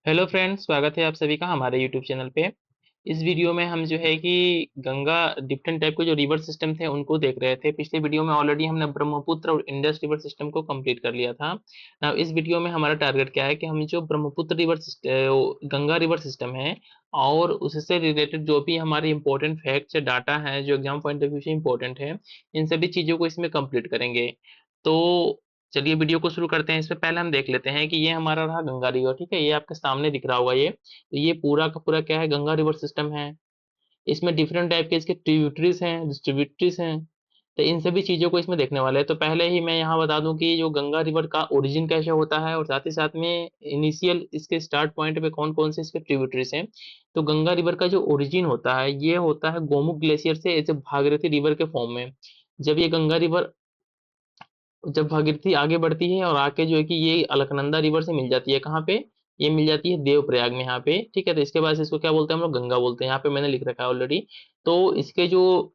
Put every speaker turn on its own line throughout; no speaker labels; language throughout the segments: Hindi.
हेलो फ्रेंड्स, स्वागत है आप सभी का हमारे यूट्यूब चैनल पे। इस वीडियो में हम जो है कि गंगा डिफरेंट टाइप के जो रिवर सिस्टम थे उनको देख रहे थे। पिछले वीडियो में ऑलरेडी हमने ब्रह्मपुत्र और इंडस रिवर सिस्टम को कंप्लीट कर लिया था। नाउ इस वीडियो में हमारा टारगेट क्या है कि हम जो Brahmaputra river Ganga river system है और उससे रिलेटेड जो भी हमारे इंपॉर्टेंट फैक्ट्स डाटा है जो एग्जाम पॉइंट ऑफ व्यू से इंपॉर्टेंट है, इन सभी चीजों को इसमें कंप्लीट करेंगे। तो चलिए वीडियो को शुरू करते हैं। इससे पहले हम देख लेते हैं कि ये हमारा रहा गंगा रिवर। ठीक है, ये आपके सामने दिख रहा होगा। ये तो ये पूरा का पूरा क्या है, गंगा रिवर सिस्टम है। इसमें डिफरेंट टाइप के इसके ट्रिब्यूटरीज हैं, डिस्ट्रीब्यूटरीज हैं। तो इन सभी चीजों को इसमें देखने वाले हैं। तो पहले ही मैं यहाँ बता दूं कि जो गंगा रिवर का ओरिजिन कैसे होता है और साथ ही साथ में इनिशियल इसके स्टार्ट पॉइंट पे कौन कौन से इसके ट्रिब्यूटरीज हैं। तो गंगा रिवर का जो ओरिजिन होता है ये होता है गोमुख ग्लेशियर से ऐसे भागीरथी रिवर के फॉर्म में। जब ये गंगा रिवर जब भागीरथी आगे बढ़ती है और आके जो है कि ये अलकनंदा रिवर से मिल जाती है, कहाँ पे ये मिल जाती है, देवप्रयाग में यहाँ पे। ठीक है, तो इसके बाद से इसको क्या बोलते हैं हम लोग, गंगा बोलते हैं। यहाँ पे मैंने लिख रखा है ऑलरेडी। तो इसके जो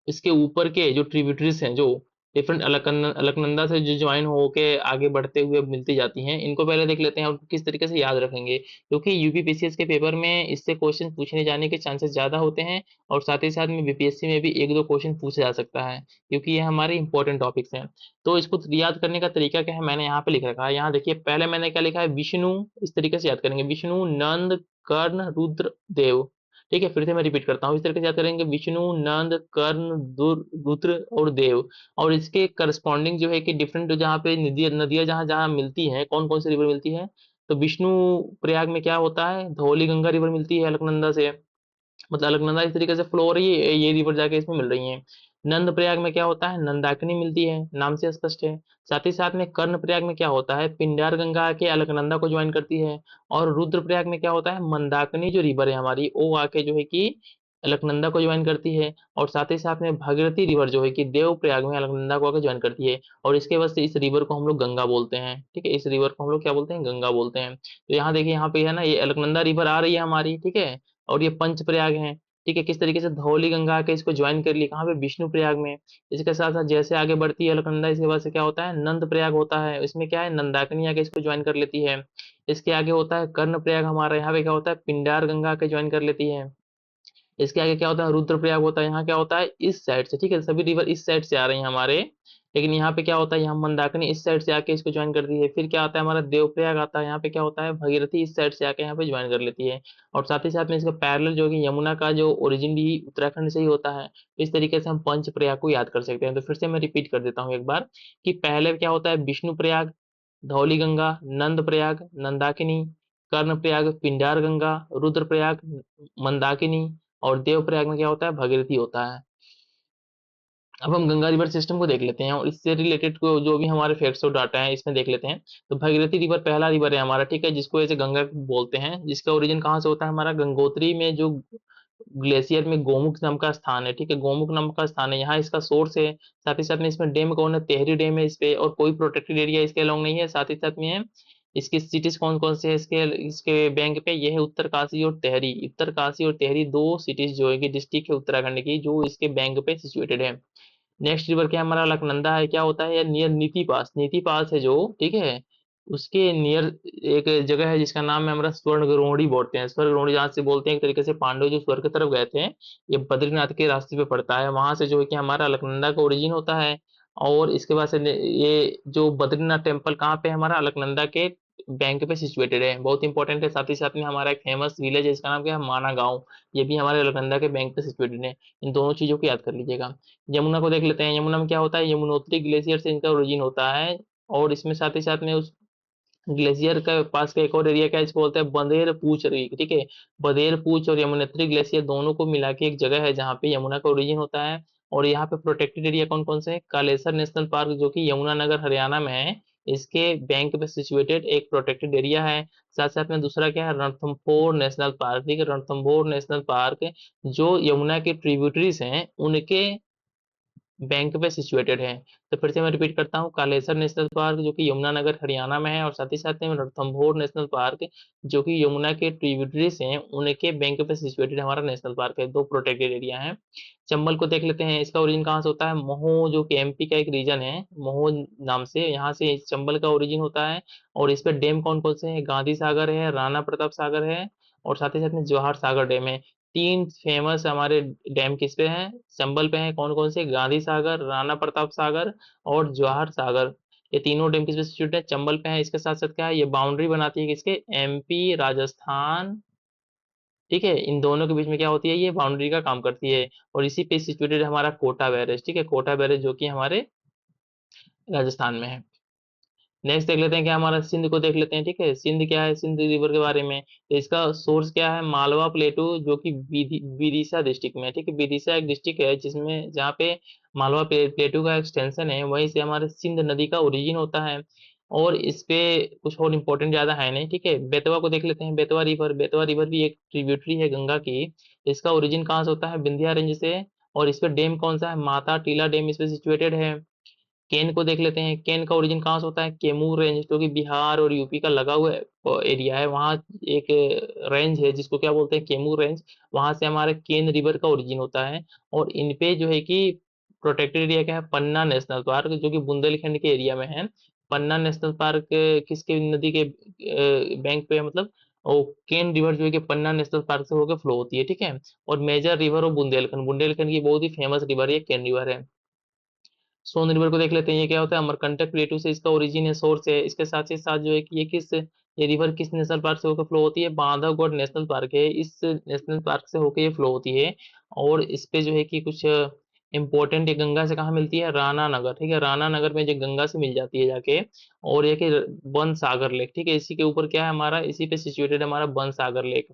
इसके ऊपर के जो ट्रिब्यूटरीज हैं, जो डिफरेंट अलकनंदा से जो ज्वाइन होके आगे बढ़ते हुए मिलती जाती हैं, इनको पहले देख लेते हैं और किस तरीके से याद रखेंगे, क्योंकि यूपीपीसीएस के पेपर में इससे क्वेश्चन पूछने जाने के चांसेस ज्यादा होते हैं। और साथ ही साथ में बीपीएससी में भी एक दो क्वेश्चन पूछा जा सकता है, क्योंकि ये हमारे इंपॉर्टेंट टॉपिक्स हैं। तो इसको याद करने का तरीका क्या है, मैंने यहाँ पे लिख रखा है। यहाँ देखिए, पहले मैंने क्या लिखा है, विष्णु। इस तरीके से याद करेंगे, विष्णु, नंद, कर्ण, रुद्र, देव। ठीक है, फिर से मैं रिपीट करता हूँ। इस तरीके से याद करेंगे, विष्णु, नंद, कर्ण, रुद्र और देव। और इसके करस्पॉन्डिंग जो है कि डिफरेंट जहाँ पे नदियां नदियां जहाँ जहाँ मिलती हैं, कौन कौन सी रिवर मिलती है। तो विष्णु प्रयाग में क्या होता है, धौली गंगा रिवर मिलती है अलकनंदा से। मतलब अलकनंदा इस तरीके से फ्लो हो रही है, ये रिवर जाके इसमें मिल रही है। नंद प्रयाग में क्या होता है, नंदाकिनी मिलती है, नाम से स्पष्ट है। साथ ही साथ में कर्ण प्रयाग में क्या होता है, पिंडार गंगा आके अलकनंदा को ज्वाइन करती है। और रुद्र प्रयाग में क्या होता है, मंदाकिनी जो रिवर है हमारी, वो आके जो है कि अलकनंदा को ज्वाइन करती है। और साथ ही साथ में भागीरथी रिवर जो है कि देव प्रयाग में अलकनंदा को आके ज्वाइन करती है। और इसके वजह से इस रिवर को हम लोग गंगा बोलते हैं। ठीक है, इस रिवर को हम लोग क्या बोलते हैं, गंगा बोलते हैं। तो यहाँ देखिए, यहाँ पे है ना, ये अलकनंदा रिवर आ रही है हमारी। ठीक है, और ये पंच प्रयाग है। ठीक है, किस तरीके से धौली गंगा आके इसको ज्वाइन कर ली, कहाँ पे, विष्णु प्रयाग में। इसके साथ साथ जैसे आगे बढ़ती है अलकनंदा, इसके बाद से क्या होता है, नंद प्रयाग होता है। इसमें क्या है, नंदाकिनी आके इसको ज्वाइन कर लेती है। इसके आगे होता है कर्ण प्रयाग हमारा, यहाँ पे क्या होता है, पिंडार गंगा आके ज्वाइन कर लेती है। इसके आगे क्या होता है, रुद्रप्रयाग होता है। यहाँ क्या होता है, इस साइड से। ठीक है, सभी रिवर इस साइड से आ रहे हैं हमारे। लेकिन यहाँ पे क्या होता है, यहाँ मंदाकिनी इस साइड से आके इसको ज्वाइन करती है। फिर क्या आता है, हमारा देवप्रयाग आता है। यहाँ पे क्या होता है, भगीरथी इस साइड से आके यहाँ पे ज्वाइन कर लेती है। और साथ ही साथ में इसका पैरेलल जो कि यमुना का जो ओरिजिन भी उत्तराखंड से ही होता है। तो इस तरीके से हम पंच प्रयाग को याद कर सकते हैं। तो फिर से मैं रिपीट कर देता हूँ एक बार, कि पहले क्या होता है, विष्णु प्रयाग, धौली गंगा, नंद प्रयाग, नंदाकिनी, कर्ण प्रयाग, पिंडार गंगा, रुद्र प्रयाग, मंदाकिनी। और देवप्रयाग में क्या होता है, भगीरथी होता है। अब हम गंगा रिवर सिस्टम को देख लेते हैं और इससे रिलेटेड को जो भी हमारे फैक्ट्स और डाटा है इसमें देख लेते हैं। तो भगीरथी रिवर पहला रिवर है हमारा। ठीक है, जिसको ऐसे गंगा बोलते हैं, जिसका ओरिजिन कहाँ से होता है, हमारा गंगोत्री में जो ग्लेशियर में गोमुख नाम का स्थान है। ठीक है, गोमुख नाम का स्थान है, यहाँ इसका सोर्स है। साथ ही साथ में इसमें डैम कौन है, तेहरी डैम है इस पे, और कोई प्रोटेक्टेड एरिया इसके अलोंग नहीं है। साथ ही साथ में है इसकी सिटीज कौन कौन से है इसके इसके बैंक पे, ये है उत्तरकाशी और टेहरी। उत्तरकाशी और टेहरी दो सिटीज जो है कि डिस्ट्रिक्ट है उत्तराखंड की, जो इसके बैंक पे सिचुएटेड है। नेक्स्ट रिवर क्या है, हमारा अलकनंदा है। क्या होता है, ये नियर नीति पास, नीति पास है जो, ठीक है, उसके नियर एक जगह है जिसका नाम है हमारा स्वर्ण रोहिणी बोलते हैं। स्वर्ण रोहिणी जहाँ से बोलते हैं, एक तरीके से पांडव जो स्वर्ग की तरफ गए थे, ये बद्रीनाथ के रास्ते पे पड़ता है। वहां से जो है कि हमारा अलकनंदा का ओरिजिन होता है। और इसके बाद से ये जो बद्रीनाथ टेम्पल कहाँ पे है, हमारा अलकनंदा के बैंक पे सिचुएटेड है, बहुत इंपॉर्टेंट है। साथ ही साथ में हमारा एक फेमस विलेज है, इसका नाम क्या है, माना गांव। ये भी हमारे अलकनंदा के बैंक पे सिचुएटेड है। इन दोनों चीजों को याद कर लीजिएगा। यमुना को देख लेते हैं। यमुना में क्या होता है, यमुनोत्री ग्लेशियर से इनका ओरिजिन होता है। और इसमें साथ ही साथ में उस ग्लेशियर का पास का एक और एरिया क्या है, इसको बोलते हैं बंदेर पूछ रीक। ठीक है, बंदेर पूछ और यमुनोत्री ग्लेशियर दोनों को मिला के एक जगह है जहाँ पे यमुना का ओरिजिन होता है। और यहाँ पे प्रोटेक्टेड एरिया कौन कौन से है, कालेसर नेशनल पार्क जो कि यमुनानगर हरियाणा में है, इसके बैंक पे सिचुएटेड एक प्रोटेक्टेड एरिया है। साथ साथ में दूसरा क्या है, रणथंभौर नेशनल पार्क। ठीक है, रणथंभौर नेशनल पार्क जो यमुना के ट्रिब्यूटरीज हैं उनके बैंक पे सिचुएटेड है। तो फिर से मैं रिपीट करता हूँ, कालेसर नेशनल पार्क जो कि यमुनानगर हरियाणा में है, और साथ ही साथ में रणथंभौर नेशनल पार्क जो कि यमुना के ट्रिब्यूटरीज हैं उनके बैंक पे सिचुएटेड हमारा नेशनल पार्क है। दो प्रोटेक्टेड एरिया है। चंबल को देख लेते हैं, इसका ओरिजिन कहाँ से होता है? महो जो कि एमपी का एक रीजन है, महो नाम से, यहाँ से चंबल का ओरिजिन होता है। और इस पे डैम कौन कौन से हैं? गांधी सागर है, राणा प्रताप सागर है, और साथ ही साथ में जवाहर सागर डैम है। तीन फेमस हमारे डैम किस पे हैं? चंबल पे हैं। कौन कौन से? गांधी सागर, राणा प्रताप सागर और जवाहर सागर। ये तीनों डैम किस पे सिचुएटेड है? चंबल पे है। इसके साथ साथ क्या है, ये बाउंड्री बनाती है किसके? एमपी राजस्थान, ठीक है, इन दोनों के बीच में क्या होती है? ये बाउंड्री का काम करती है। और इसी पे सिचुएटेड हमारा कोटा बैरेज, ठीक है, कोटा बैरेज जो कि हमारे राजस्थान में है। नेक्स्ट देख लेते हैं क्या हमारा, सिंध को देख लेते हैं, ठीक है। सिंध क्या है? सिंध रिवर के बारे में, तो इसका सोर्स क्या है? मालवा प्लेटू जो कि विदिशा डिस्ट्रिक्ट में है, ठीक है। विदिशा एक डिस्ट्रिक्ट है जिसमें, जहाँ पे मालवा प्लेटू का एक्सटेंशन है, वहीं से हमारे सिंध नदी का ओरिजिन होता है। और इस पे कुछ और इम्पोर्टेंट ज्यादा है नहीं, ठीक है। बेतवा को देख लेते हैं, बेतवा रिवर, बेतवा रिवर भी एक ट्रिब्यूटरी है गंगा की। इसका ओरिजिन कहाँ से होता है? विंध्या रेंज से। और इस पे डैम कौन सा है? माता टीला डैम इस पे सिचुएटेड है। केन को देख लेते हैं, केन का ओरिजिन कहाँ से होता है? कैमूर रेंज जो कि बिहार और यूपी का लगा हुआ एरिया है, वहाँ एक रेंज है जिसको क्या बोलते हैं? कैमूर रेंज। वहां से हमारे केन रिवर का ओरिजिन होता है। और इन पे जो है कि प्रोटेक्टेड एरिया क्या है? पन्ना नेशनल पार्क जो कि बुंदेलखंड के एरिया में है। पन्ना नेशनल पार्क किसके नदी के बैंक पे है मतलब? और केन रिवर जो है कि पन्ना नेशनल पार्क से होकर फ्लो होती है, ठीक है। और major river of Bundelkhand, Bundelkhand की बहुत ही फेमस रिवर है, केन रिवर है। सोन रिवर को देख लेते हैं, ये क्या होता है? अमरकंटक प्लेटू से इसका ओरिजिन है, सोर्स है। इसके साथ ही साथ जो है कि ये रिवर किस नेशनल पार्क से होकर फ्लो होती है? बांधवगढ़ नेशनल पार्क है, इस नेशनल पार्क से होकर ये फ्लो होती है। और इस पे जो है कि कुछ इंपॉर्टेंट, ये गंगा से कहाँ मिलती है? राणा नगर, ठीक है, राणा नगर में जो गंगा से मिल जाती है जाके। और ये कि बन सागर लेक, ठीक है, इसी के ऊपर क्या है हमारा? इसी पे सिचुएटेड हमारा बन सागर लेक।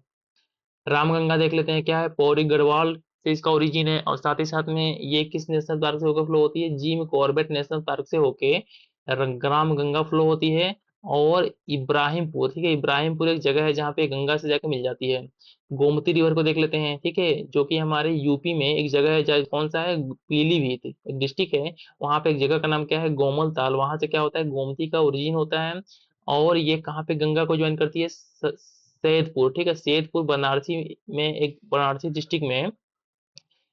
रामगंगा देख लेते हैं, क्या है? पौड़ी गढ़वाल से इसका ओरिजिन है। और साथ ही साथ में ये किस नेशनल पार्क से होकर फ्लो होती है? जिम कॉर्बेट नेशनल पार्क से होके राम गंगा फ्लो होती है। और इब्राहिमपुर, ठीक है, इब्राहिमपुर एक जगह है जहाँ पे गंगा से जाके मिल जाती है। गोमती रिवर को देख लेते हैं, ठीक है, जो कि हमारे यूपी में एक जगह है, जहाँ कौन सा है? पीलीभीत एक डिस्ट्रिक्ट है, वहां पे एक जगह का नाम क्या है? गोमल ताल। वहां से क्या होता है? गोमती का ओरिजिन होता है। और ये कहाँ पे गंगा को ज्वाइन करती है? सैदपुर, ठीक है, सैदपुर बनारसी में, एक बनारसी डिस्ट्रिक्ट में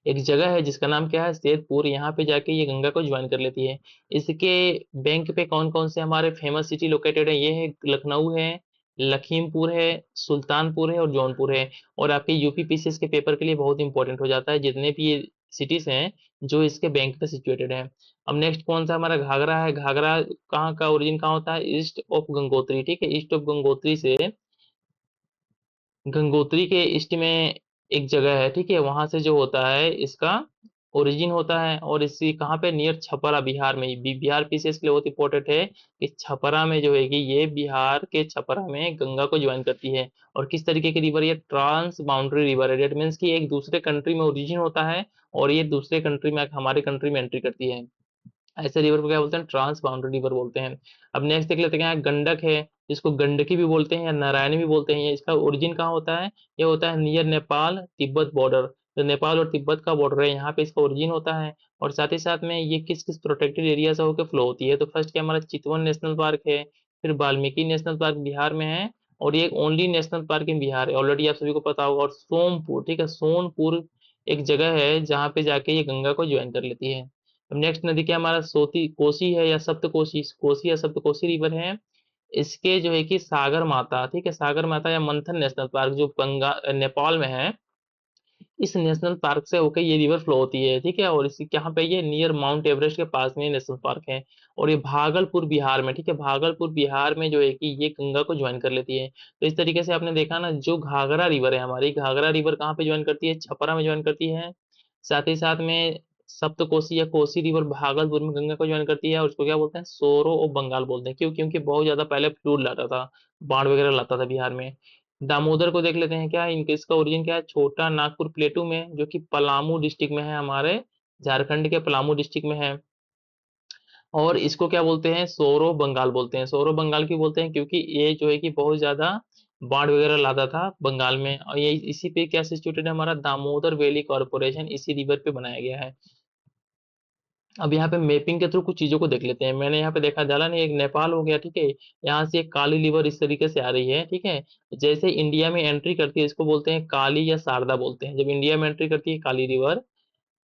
एक जगह है जिसका नाम क्या है? सैदपुर। यहाँ पे जाके ये गंगा को ज्वाइन कर लेती है। इसके बैंक पे कौन कौन से हमारे फेमस सिटी लोकेटेड है? ये है लखनऊ है, लखीमपुर है, सुल्तानपुर है और जौनपुर है। और आपके यूपी पीसीएस के पेपर के लिए बहुत इंपॉर्टेंट हो जाता है जितने भी ये सिटीज हैं जो इसके बैंक पे सिचुएटेड है। अब नेक्स्ट कौन सा हमारा? घाघरा है। घाघरा कहाँ का ओरिजिन कहाँ होता है? ईस्ट ऑफ गंगोत्री, ठीक है, ईस्ट ऑफ गंगोत्री से, गंगोत्री के ईस्ट में एक जगह है, ठीक है, वहां से जो होता है इसका ओरिजिन होता है। और इसी कहाँ पे? नियर छपरा, बिहार में। बिहार पीसीएस के लिए बहुत इंपॉर्टेंट है कि छपरा में जो है कि ये बिहार के छपरा में गंगा को ज्वाइन करती है। और किस तरीके की रिवर? ये ट्रांस बाउंड्री रिवर है। डेट मीन्स कि एक दूसरे कंट्री में ओरिजिन होता है और ये दूसरे कंट्री में हमारे कंट्री में एंट्री करती है। ऐसे रिवर को क्या बोलते हैं? ट्रांस बाउंड्री रिवर बोलते हैं। अब नेक्स्ट देख लेते हैं, यहाँ गंडक है, जिसको गंडकी भी बोलते हैं या नारायणी भी बोलते हैं। इसका ओरिजिन कहाँ होता है? ये होता है नियर नेपाल तिब्बत बॉर्डर, जो नेपाल और तिब्बत का बॉर्डर है, यहाँ पे इसका ओरिजिन होता है। और साथ ही साथ में ये किस किस प्रोटेक्टेड एरिया से होकर फ्लो होती है? तो फर्स्ट क्या हमारा? चितवन नेशनल पार्क है, फिर वाल्मीकि नेशनल पार्क बिहार में है, और ये ओनली नेशनल पार्क इन बिहार है, ऑलरेडी आप सभी को पता होगा। और सोमपुर, ठीक है, सोनपुर एक जगह है जहाँ पे जाके ये गंगा को ज्वाइन कर लेती है। अब नेक्स्ट नदी क्या हमारा? सोती कोसी है या सप्तकोशी, कोसी या सप्तकोशी रिवर है। इसके जो है कि सागर माता, ठीक है, सागर माता या मंथन नेशनल पार्क जो नेपाल में है, इस नेशनल पार्क से होकर ये रिवर फ्लो होती है, ठीक है। और इसी यहाँ पे ये नियर माउंट एवरेस्ट के पास में नेशनल पार्क है। और ये भागलपुर बिहार में, ठीक है, भागलपुर बिहार में जो है कि ये गंगा को ज्वाइन कर लेती है। तो इस तरीके से आपने देखा ना, जो घाघरा रिवर है हमारी, घाघरा रिवर कहाँ पे ज्वाइन करती है? छपरा में ज्वाइन करती है। साथ ही साथ में सप्तकोसी या कोसी रिवर भागलपुर में गंगा को ज्वाइन करती है, और उसको क्या बोलते हैं? सोरो ऑफ बंगाल बोलते हैं। क्यों? क्योंकि बहुत ज्यादा पहले फ्लूड लाता था, बाढ़ वगैरह लाता था बिहार में। दामोदर को देख लेते हैं, क्या है इनके? इसका ओरिजिन क्या है? छोटा नागपुर प्लेटू में, जो कि पलामू डिस्ट्रिक्ट में है, हमारे झारखंड के पलामू डिस्ट्रिक्ट में है। और इसको क्या बोलते हैं? सौरव बंगाल बोलते हैं। सौरव बंगाल क्यों बोलते हैं? क्योंकि ये जो है कि बहुत ज्यादा बाढ़ वगैरह लाता था बंगाल में। और ये इसी पे क्या सिचुएटेड है? हमारा दामोदर वैली कॉर्पोरेशन इसी रिवर पे बनाया गया है। अब यहाँ पे मैपिंग के थ्रू कुछ चीजों को देख लेते हैं। मैंने यहाँ पे देखा डाला नहीं, एक नेपाल हो गया, ठीक है। यहाँ से एक काली रिवर इस तरीके से आ रही है, ठीक है। जैसे इंडिया में एंट्री करती है, इसको बोलते हैं काली या शारदा बोलते हैं। जब इंडिया में एंट्री करती है काली रिवर,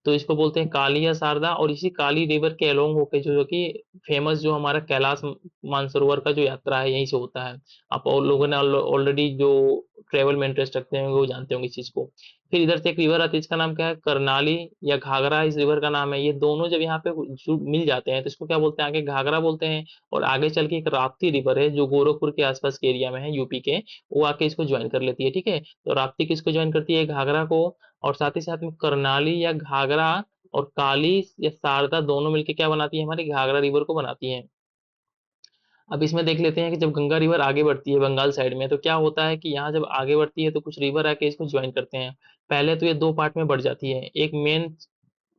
तो इसको बोलते हैं काली या शारदा। और इसी काली रिवर के अलोंग होके जो कि फेमस जो हमारा कैलाश मानसरोवर का जो यात्रा है, यहीं से होता है। आप और लोगों ने ऑलरेडी जो ट्रेवल में इंटरेस्ट रखते हैं वो जानते होंगे इस चीज को। फिर इधर से एक रिवर आती है, इसका नाम क्या है, करनाली या घाघरा इस रिवर का नाम है। ये दोनों जब यहाँ पे मिल जाते हैं तो इसको क्या बोलते हैं, आगे घाघरा बोलते हैं। और आगे चल के एक राप्ती रिवर है जो गोरखपुर के आसपास के एरिया में है, यूपी के, वो आके इसको ज्वाइन कर लेती है, ठीक है। तो राप्ती किसको ज्वाइन करती है, घाघरा को। और साथ ही साथ में करनाली या घाघरा और काली या शारदा दोनों मिलके क्या बनाती है, हमारी घाघरा रिवर को बनाती हैं। अब इसमें देख लेते हैं कि जब गंगा रिवर आगे बढ़ती है बंगाल साइड में, तो क्या होता है कि यहाँ जब आगे बढ़ती है तो कुछ रिवर आके इसको ज्वाइन करते हैं। पहले तो ये दो पार्ट में बढ़ जाती है। एक मेन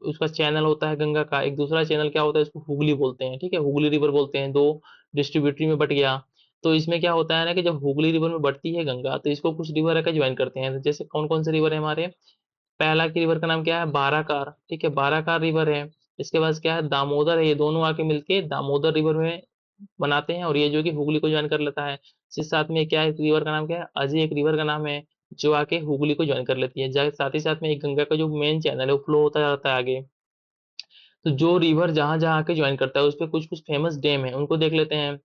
उसका चैनल होता है गंगा का, एक दूसरा चैनल क्या होता है, इसको हुगली बोलते हैं, ठीक है, हुगली रिवर बोलते हैं। दो डिस्ट्रीब्यूटरी में बट गया। तो इसमें क्या होता है ना कि जब हुगली रिवर में बढ़ती है गंगा, तो इसको कुछ रिवर आके ज्वाइन करते हैं। तो जैसे कौन कौन से रिवर है हमारे, पहला की रिवर का नाम क्या है, बाराकार, ठीक है, बाराकार रिवर है। इसके बाद क्या है, दामोदर है। ये दोनों आके मिलके दामोदर रिवर में बनाते हैं, और ये जो कि हुगली को ज्वाइन कर लेता है। इसी साथ में क्या है, एक रिवर का नाम क्या है, अजय एक रिवर का नाम है, जो आके हुगली को ज्वाइन कर लेती है। साथ ही साथ में एक गंगा का जो मेन चैनल है वो फ्लो होता जाता है आगे। तो जो रिवर जहां जहां आके ज्वाइन करता है उस पे कुछ कुछ फेमस डैम है, उनको देख लेते हैं।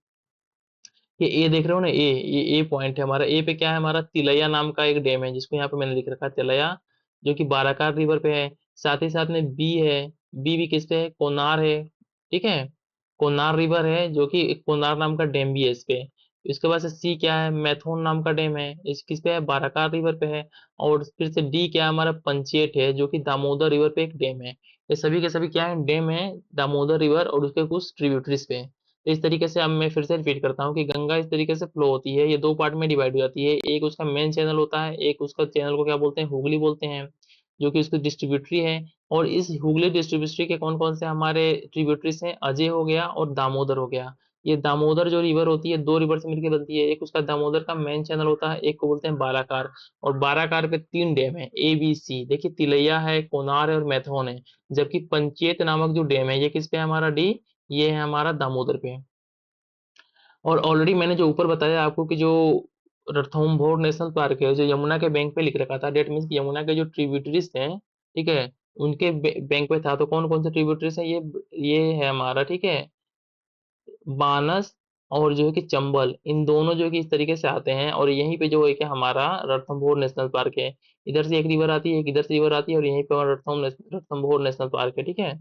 ये ए देख रहे हो ना, ये ए पॉइंट है हमारा। ए पे क्या है, हमारा तिलैया नाम का एक डैम है, जिसको यहाँ पे मैंने लिख रखा है तिलैया, जो कि बाराकार रिवर पे है। साथ ही साथ में बी है। बी भी किस पे है, कोनार है, ठीक है। कोनार रिवर है, जो कि एक कोनार नाम का डैम भी है इस पे। इसके बाद से सी क्या है, मैथोन नाम का डैम है, इस किस पे है, बाराकार रिवर पे है। और फिर से डी क्या है, हमारा पंचेट है, जो कि दामोदर रिवर पे एक डैम है। ये सभी के सभी क्या है, डैम है दामोदर रिवर और उसके कुछ ट्रिब्यूटरीज पे। तो इस तरीके से अब मैं फिर से रिपीट करता हूँ कि गंगा इस तरीके से फ्लो होती है, ये दो पार्ट में डिवाइड हो जाती है। एक उसका मेन चैनल होता है, एक उसका चैनल को क्या बोलते हैं, हुगली बोलते हैं, जो कि उसकी डिस्ट्रीब्यूटरी है। और इस हुगली डिस्ट्रीब्यूटरी के कौन कौन से हमारे ट्रिब्यूटरीज हैं, अजय हो गया और दामोदर हो गया। ये दामोदर जो रिवर होती है, दो रिवर से मिलकर बनती है। एक उसका दामोदर का मेन चैनल होता है, एक को बोलते हैं बाराकार। और बाराकार पे तीन डैम है, ए बी सी, देखिए तिलैया है, कोनार है और मैथोन है। जबकि पंचेत नामक जो डैम है, ये किस पे है हमारा, डी, ये है हमारा दामोदर पे। और ऑलरेडी मैंने जो ऊपर बताया आपको कि जो रणथंभौर नेशनल पार्क है, जो यमुना के बैंक पे लिख रखा था, डेट मीन्स यमुना के जो ट्रिब्यूटरीज हैं, ठीक है, उनके बैंक पे था। तो कौन कौन से ट्रिब्यूटरीज हैं, ये है हमारा, ठीक है, बानस और जो है कि चंबल, इन दोनों जो है कि इस तरीके से आते हैं। और यहीं पे जो है कि हमारा रणथंभौर नेशनल पार्क है। इधर से एक रिवर आती है, एक इधर से रिवर आती है, और यहीं पे रणथंभौर नेशनल पार्क है, ठीक है।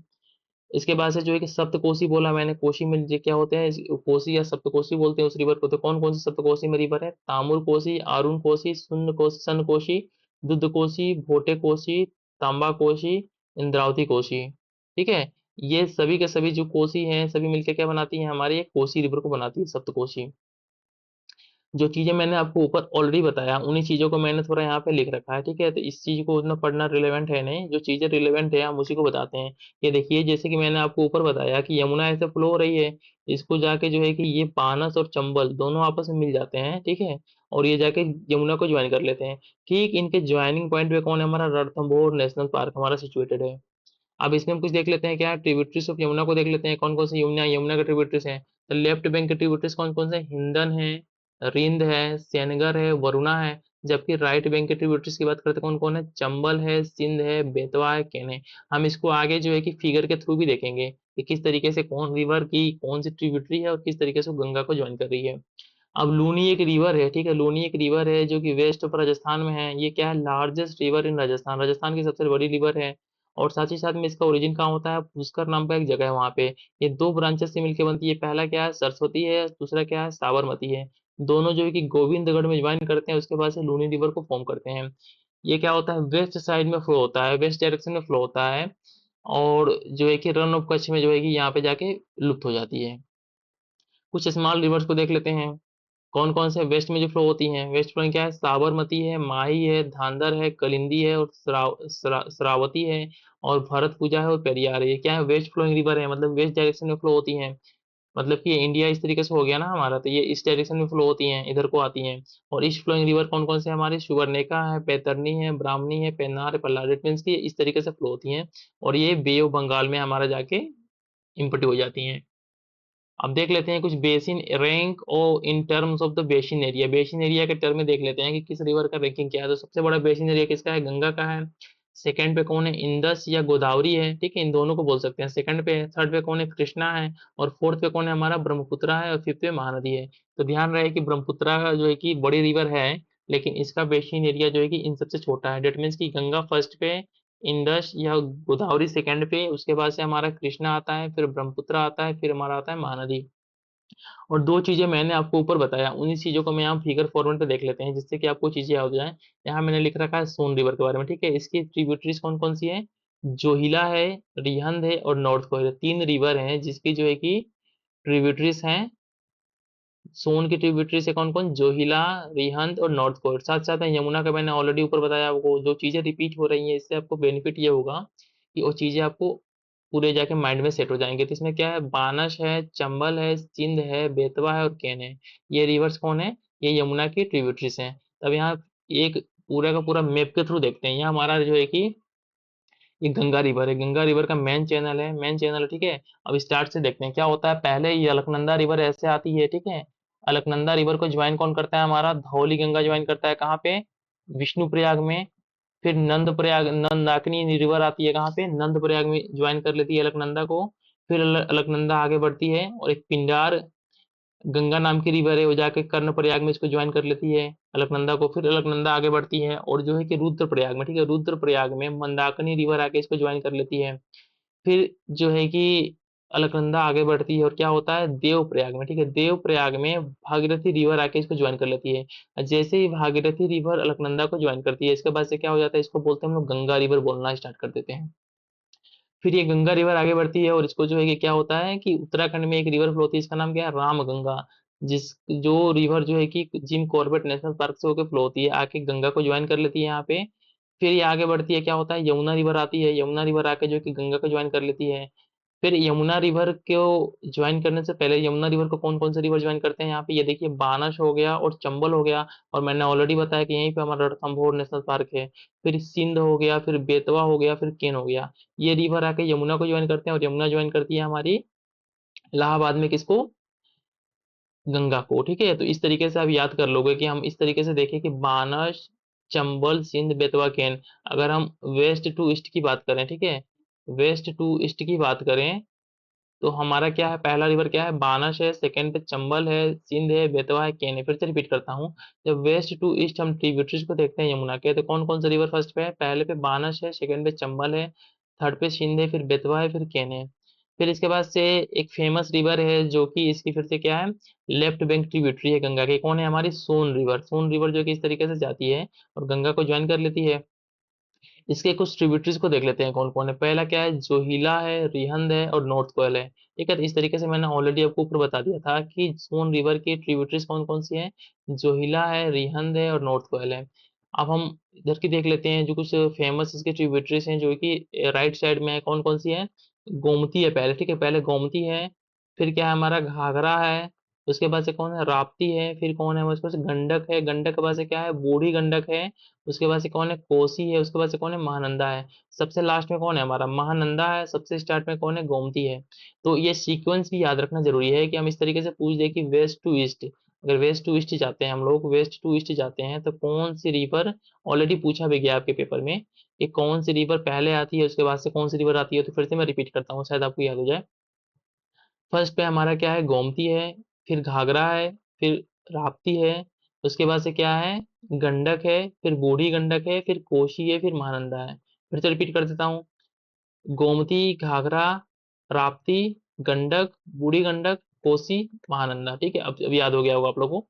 इसके बाद से जो है कि सप्तकोशी बोला मैंने, कोशी में जो क्या होते हैं, कोशी या सप्तकोशी बोलते हैं उस रिवर को। तो कौन कौन सी सप्तकोशी में रिवर है, तामुर कोशी, अरुण कोशी, सुन कोशी, सन कोशी, दुद्ध कोशी, भोटे कोशी, तांबा कोशी, इंद्रावती कोशी, ठीक है। ये सभी के सभी जो कोसी हैं, सभी मिलकर क्या बनाती हैं, हमारी एक कोसी रिवर को बनाती है, सप्तकोशी। जो चीजें मैंने आपको ऊपर ऑलरेडी बताया, उन्हीं चीजों को मैंने थोड़ा यहाँ पे लिख रखा है, ठीक है। तो इस चीज को उतना पढ़ना रिलेवेंट है नहीं, जो चीजें रिलेवेंट है हम उसी को बताते हैं। ये देखिए, जैसे कि मैंने आपको ऊपर बताया कि यमुना ऐसे फ्लो हो रही है, इसको जाके जो है कि ये बानस और चंबल दोनों आपस में मिल जाते हैं, ठीक है। और ये जाके यमुना को ज्वाइन कर लेते हैं। ठीक इनके ज्वाइनिंग पॉइंट पे कौन है, हमारा रणथंभौर नेशनल पार्क हमारा सिचुएटेड है। अब इसमें हम कुछ देख लेते हैं, क्या ट्रिब्यूटरीज ऑफ यमुना को देख लेते हैं, कौन कौन से यमुना यमुना के ट्रिब्यूटरीज हैं। तो लेफ्ट बैंक के ट्रिब्यूटरीज कौन कौन से, हिंदन है, रिंद है, सेनगर है, वरुणा है। जबकि राइट बैंक के ट्रिब्यूटरीज की बात करते हैं, कौन कौन है, चंबल है, सिंध है, बेतवा है, केन है। हम इसको आगे जो है कि फिगर के थ्रू भी देखेंगे कि किस तरीके से कौन रिवर की कौन सी ट्रिब्यूटरी है और किस तरीके से वो गंगा को ज्वाइन कर रही है। अब लूनी एक रिवर है, ठीक है, लूनी एक रिवर है जो कि वेस्ट ऑफ राजस्थान में है। ये क्या है, largest river in Rajasthan, Rajasthan की सबसे बड़ी रिवर है। और साथ ही साथ में इसका ओरिजिन कहाँ होता है, पुष्कर नाम का एक जगह है वहां पे। ये दो ब्रांचेस से मिलकर बनती है, पहला क्या है, सरस्वती है, दूसरा क्या है, साबरमती है। दोनों जो है कि गोविंदगढ़ में ज्वाइन करते हैं, उसके बाद से लूनी रिवर को फॉर्म करते हैं। ये क्या होता है, वेस्ट साइड में फ्लो होता है, वेस्ट डायरेक्शन में फ्लो होता है। और जो है कि रन ऑफ कच्छ में जो है कि यहाँ पे जाके लुप्त हो जाती है। कुछ स्मॉल रिवर्स को देख लेते हैं, कौन कौन से वेस्ट में जो फ्लो होती हैं। वेस्ट फ्लो क्या है, साबरमती है, माही है, धांधर है, कलिंदी है और श्रावती है। और भरत पूजा है और पेरियार है। ये क्या है, वेस्ट फ्लोइंग रिवर है, मतलब वेस्ट डायरेक्शन में फ्लो होती हैं। मतलब कि इंडिया इस तरीके से हो गया ना हमारा, तो ये इस डायरेक्शन में फ्लो होती हैं, इधर को आती हैं। और ईस्ट फ्लोइंग रिवर कौन कौन से हमारे, सुवर्णरेखा है, पैतरनी है, ब्राह्मणी है, पेन्नार है, पल्लार, इट मीन्स की इस तरीके से फ्लो होती हैं। और ये बे ऑफ बंगाल में हमारा जाके इम्पटी हो जाती हैं। अब देख लेते हैं कुछ बेसिन रैंक और in terms of the basin area. Basin area के टर्म में देख लेते हैं कि किस रिवर का रैंकिंग क्या है। तो सबसे बड़ा बेसिन एरिया किसका है? गंगा का है। सेकंड पे कौन है? इंदस या गोदावरी है, ठीक है, इन दोनों को बोल सकते हैं। सेकंड पे, थर्ड पे कौन है? कृष्णा है। और फोर्थ पे कौन है हमारा? ब्रह्मपुत्रा है। और फिफ्थ पे महानदी है। तो ध्यान रहे कि ब्रह्मपुत्रा का जो है कि बड़ी रिवर है, लेकिन इसका बेसिन एरिया जो है कि इन सबसे छोटा है। डेट मीन्स की गंगा फर्स्ट पे, इंडस या गोदावरी सेकंड पे, उसके बाद से हमारा कृष्णा आता है, फिर ब्रह्मपुत्रा आता है, फिर हमारा आता है महानदी। और दो चीजें मैंने आपको ऊपर बताया, उन्हीं चीजों को मैं यहाँ फिगर फॉर्मेट पे देख लेते हैं, जिससे कि आपको चीजें याद हो जाए। यहाँ मैंने लिख रखा है सोन रिवर के बारे में, ठीक है। इसकी ट्रिब्यूटरीज कौन कौन सी है? जोहिला है, रिहंद है और नॉर्थ कोयल है। तीन रिवर हैं जिसकी जो है कि ट्रिब्यूटरीज हैं। सोन की ट्रिब्यूटरी से कौन कौन? जोहिला, रिहंद और नॉर्थ कोयल। साथ साथ में यमुना का मैंने ऑलरेडी ऊपर बताया आपको। जो चीजें रिपीट हो रही हैं, इससे आपको बेनिफिट ये होगा कि वो चीजें आपको पूरे जाके माइंड में सेट हो जाएंगे। तो इसमें क्या है? बानस है, चंबल है, सिंध है, बेतवा है और केन है। ये रिवर्स कौन है? ये यमुना की ट्रिब्यूटरीज हैं। तब यहाँ एक पूरा का पूरा मैप के थ्रू देखते हैं। यहाँ हमारा जो है कि ये गंगा रिवर है। गंगा रिवर का मेन चैनल है, मेन चैनल है, ठीक है। अब स्टार्ट से देखते हैं क्या होता है। पहले ये अलकनंदा रिवर ऐसे आती है, ठीक है। अलकनंदा रिवर को ज्वाइन कौन करता है? हमारा धौली गंगा ज्वाइन करता है। कहाँ पे? विष्णु प्रयाग में। फिर नंद प्रयाग, नंदाकिनी रिवर आती है कहाँ पे? नंद प्रयाग में ज्वाइन कर लेती है अलकनंदा को। फिर अलकनंदा आगे बढ़ती है और एक पिंडार गंगा नाम की रिवर है, वो जाके कर्णप्रयाग में इसको ज्वाइन कर लेती है अलकनंदा को। फिर अलकनंदा आगे बढ़ती है और जो है कि रुद्रप्रयाग में, ठीक है, रुद्रप्रयाग में मंदाकिनी रिवर आके इसको ज्वाइन कर लेती है। फिर जो है कि अलकनंदा आगे बढ़ती है और क्या होता है? देवप्रयाग में, ठीक है, देवप्रयाग में भागीरथी रिवर आके इसको ज्वाइन कर लेती है। जैसे ही भागीरथी रिवर अलकनंदा को ज्वाइन करती है, इसके बाद से क्या हो जाता है? इसको बोलते हैं हम लोग गंगा रिवर बोलना स्टार्ट कर देते हैं। फिर ये गंगा रिवर आगे बढ़ती है और इसको जो है कि क्या होता है कि उत्तराखंड में एक रिवर फ्लो होती है, इसका नाम क्या है? रामगंगा। जिस जो रिवर जो है कि जिम कॉर्बेट नेशनल पार्क से होकर फ्लो होती है, आके गंगा को ज्वाइन कर लेती है यहाँ पे। फिर ये आगे बढ़ती है, क्या होता है? यमुना रिवर आती है, यमुना रिवर आके जो कि गंगा को ज्वाइन कर लेती है। फिर यमुना रिवर को ज्वाइन करने से पहले, यमुना रिवर को कौन कौन से रिवर ज्वाइन करते हैं यहाँ पे? ये देखिए, बानस हो गया और चंबल हो गया। और मैंने ऑलरेडी बताया कि यहीं पे हमारा रणथंभौर नेशनल पार्क है। फिर सिंध हो गया, फिर बेतवा हो गया, फिर केन हो गया। ये रिवर आके यमुना को ज्वाइन करते हैं और यमुना ज्वाइन करती है हमारी इलाहाबाद में किसको? गंगा को, ठीक है। तो इस तरीके से आप याद कर लोगे कि हम इस तरीके से देखें कि बानस, चंबल, सिंध, बेतवा, केन। अगर हम वेस्ट टू ईस्ट की बात करें, ठीक है, वेस्ट टू ईस्ट की बात करें, तो हमारा क्या है? पहला रिवर क्या है? बानस है। सेकंड पे चंबल है, सिंध है, बेतवा है, केन है। फिर से रिपीट करता हूँ। जब वेस्ट टू ईस्ट हम ट्रिब्यूटरीज को देखते हैं यमुना के, तो कौन कौन सा रिवर फर्स्ट पे है? पहले पे बानस है, सेकंड पे चंबल है, थर्ड पे सिंध है, फिर बेतवा है, फिर केन है। फिर इसके बाद से एक फेमस रिवर है जो कि इसकी फिर से क्या है? लेफ्ट बैंक ट्रिब्यूटरी है गंगा की। कौन है? हमारी सोन रिवर। सोन रिवर जो कि इस तरीके से जाती है और गंगा को ज्वाइन कर लेती है। इसके कुछ ट्रिब्यूटरीज को देख लेते हैं कौन कौन है। पहला क्या है? जोहिला है, रिहंद है और नॉर्थ कोयल है, ठीक है। तो इस तरीके से मैंने ऑलरेडी आपको ऊपर बता दिया था कि सोन रिवर की ट्रिब्यूटरीज कौन कौन सी है। जोहिला है, रिहंद है और नॉर्थ कोयल है। अब हम इधर की देख लेते हैं जो कुछ फेमस इसके ट्रिब्यूटरीज हैं, जो कि राइट साइड में है। कौन कौन सी है? गोमती है पहले, ठीक है, पहले गोमती है। फिर क्या है? हमारा घाघरा है। उसके बाद से कौन है? राप्ती है। फिर कौन है? उसके बाद से गंडक है। गंडक के बाद से क्या है? बूढ़ी गंडक है। उसके बाद से कौन है? कोसी है। उसके बाद से कौन है? महानंदा है। सबसे लास्ट में कौन है हमारा? महानंदा है। सबसे स्टार्ट में कौन है? गोमती है। तो ये सीक्वेंस भी याद रखना जरूरी है कि हम इस तरीके से पूछ दे कि वेस्ट टू ईस्ट, अगर वेस्ट टू ईस्ट जाते हैं हम लोग, वेस्ट टू ईस्ट जाते हैं तो कौन सी रिवर, ऑलरेडी पूछा भी गया आपके पेपर में कि कौन सी रिवर पहले आती है, उसके बाद से कौन सी रिवर आती है। तो फिर से मैं रिपीट करता हूँ, शायद आपको याद हो जाए। फर्स्ट पे हमारा क्या है? गोमती है। फिर घाघरा है। फिर राप्ती है। उसके बाद से क्या है? गंडक है। फिर बूढ़ी गंडक है। फिर कोशी है। फिर महानंदा है। फिर से रिपीट कर देता हूँ। गोमती, घाघरा, राप्ती, गंडक, बूढ़ी गंडक, कोसी, महानंदा, ठीक है। अब याद हो गया होगा आप लोगों को।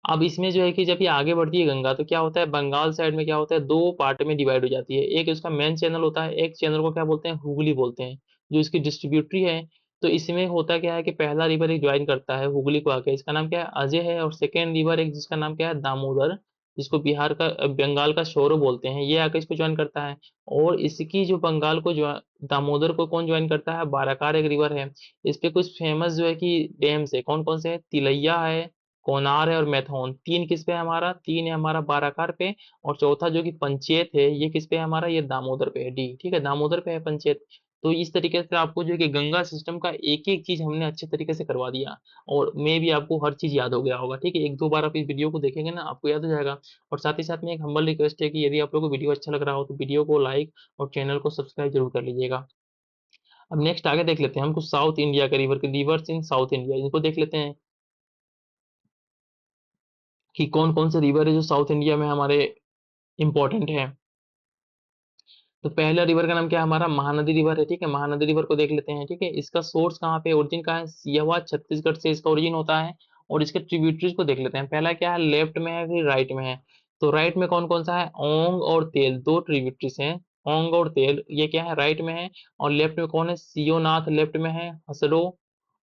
अब इसमें जो है कि जब ये आगे बढ़ती है गंगा, तो क्या होता है? बंगाल साइड में क्या होता है? दो पार्ट में डिवाइड हो जाती है। एक इसका मेन चैनल होता है, एक चैनल को क्या बोलते हैं? हुगली बोलते हैं, जो इसकी डिस्ट्रीब्यूटरी है। तो इसमें होता क्या है कि पहला रिवर एक ज्वाइन करता है हुगली को आके, इसका नाम क्या है? अजय है। और सेकेंड रिवर एक जिसका नाम क्या है? दामोदर, जिसको बिहार का बंगाल का शोरो बोलते हैं, ये आके इसको ज्वाइन करता है। और इसकी जो बंगाल को जो दामोदर को कौन ज्वाइन करता है? बाराकार एक रिवर है। इस पे कुछ फेमस जो है कि डैम्स है। कौन कौन से है? तिलैया है, कोनार है और मैथौन। तीन किस पे है हमारा? तीन है हमारा बाराकार पे। और चौथा जो कि पंचेत है, ये किस पे है हमारा? ये दामोदर पे है, डी, ठीक है, दामोदर पे है पंचेत। तो इस तरीके से आपको जो है कि गंगा सिस्टम का एक-एक चीज़ हमने अच्छे तरीके से करवा दिया और मे बी आपको हर चीज़ याद हो गया होगा, ठीक है? 1-2 बार आप इस वीडियो को देखेंगे ना, आपको याद हो जाएगा। और साथ ही साथ में एक हम्बल रिक्वेस्ट है कि यदि आप लोगों को वीडियो अच्छा लग रहा हो, तो वीडियो को लाइक और चैनल को सब्सक्राइब ज़रूर कर लीजिएगा। अब नेक्स्ट आगे देख लेते हैं हम कुछ साउथ इंडिया के रिवर्स इन साउथ इंडिया, इनको देख लेते हैं कि कौन-कौन से रिवर है जो साउथ इंडिया में हमारे इम्पोर्टेंट हैं। तो पहला रिवर का नाम क्या है हमारा महानदी रिवर है, ठीक है? महानदी रिवर को देख लेते हैं, ठीक है? इसका सोर्स कहाँ पे ओरिजिन कहाँ है? सियावा छत्तीसगढ़ से इसका ओरिजिन होता है और इसके ट्रिब्यूटरीज को देख लेते हैं। पहला क्या है लेफ्ट में है फिर राइट में है। तो राइट में कौन कौन सा है? ओंग और तेल, दो ट्रिब्यूटरीज हैं। ओंग और तेल ये क्या है राइट में है और लेफ्ट में कौन है? सियोनाथ लेफ्ट में है, हसडो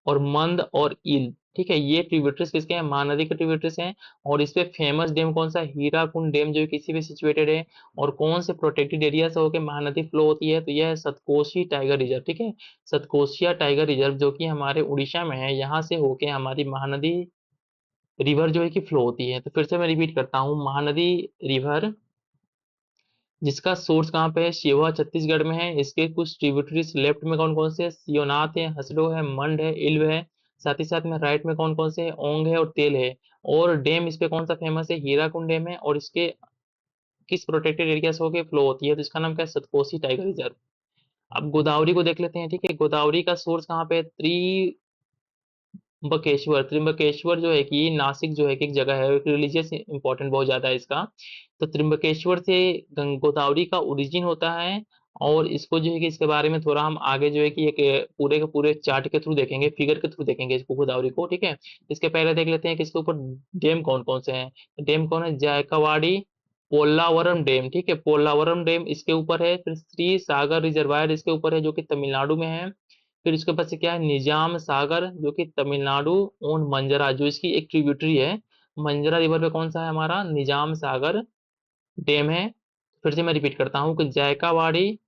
और मंद और ईल, ठीक है? ये ट्रिब्यूटरीज किसके हैं? महानदी के ट्रिब्यूटरीज हैं। और इस पे फेमस डैम कौन सा है? हीराकुंड डैम, जो किसी पे सिचुएटेड है। और कौन से प्रोटेक्टेड एरिया से होकर महानदी फ्लो होती है? तो यह है सतकोशी टाइगर रिजर्व, ठीक है? सतकोशिया टाइगर रिजर्व जो कि हमारे उड़ीसा में है, यहाँ से होके हमारी महानदी रिवर जो है कि फ्लो होती है। तो फिर से मैं रिपीट करता हूँ, महानदी रिवर जिसका सोर्स कहाँ पे है? शिवहा छत्तीसगढ़ में है। इसके कुछ ट्रिब्यूटरीज लेफ्ट में कौन कौन से? सियोनाथ है, हसडो है, मंड है, इल्व है। साथ ही साथ में राइट में कौन कौन से है? ओंग है और तेल है। और डैम इस पे कौन सा फेमस है? हीराकुंड डैम है। और इसके किस प्रोटेक्टेड एरिया से होके फ्लो होती है? तो इसका नाम क्या है? सतकोसी टाइगर रिजर्व। अब गोदावरी को देख लेते हैं, ठीक है? गोदावरी का सोर्स कहाँ पे है? त्रिम्बकेश्वर। त्रिम्बकेश्वर जो है कि नासिक जो है कि एक जगह है, एक रिलीजियस इंपॉर्टेंट बहुत ज्यादा है इसका। तो त्रिम्बकेश्वर से गोदावरी का ओरिजिन होता है। और इसको जो है कि इसके बारे में थोड़ा हम आगे जो है कि एक पूरे के पूरे चार्ट के थ्रू देखेंगे, फिगर के थ्रू देखेंगे इसको गोदावरी को, ठीक है? इसके पहले देख लेते हैं कि इसके ऊपर डैम कौन कौन से हैं। डैम कौन है? जायकवाड़ी पोल्लावरम डैम, ठीक है? पोल्लावरम डैम इसके ऊपर है। फिर श्री सागर रिजर्वायर इसके ऊपर है जो कि तमिलनाडु में है। फिर इसके पास से क्या है? निजाम सागर जो कि तमिलनाडु। और मंजरा जो इसकी एक ट्रिब्यूटरी है। मंजरा रिवर पे कौन सा है हमारा? निजाम सागर डैम है। फिर से मैं रिपीट करता हूँ कि जायकावाड़ी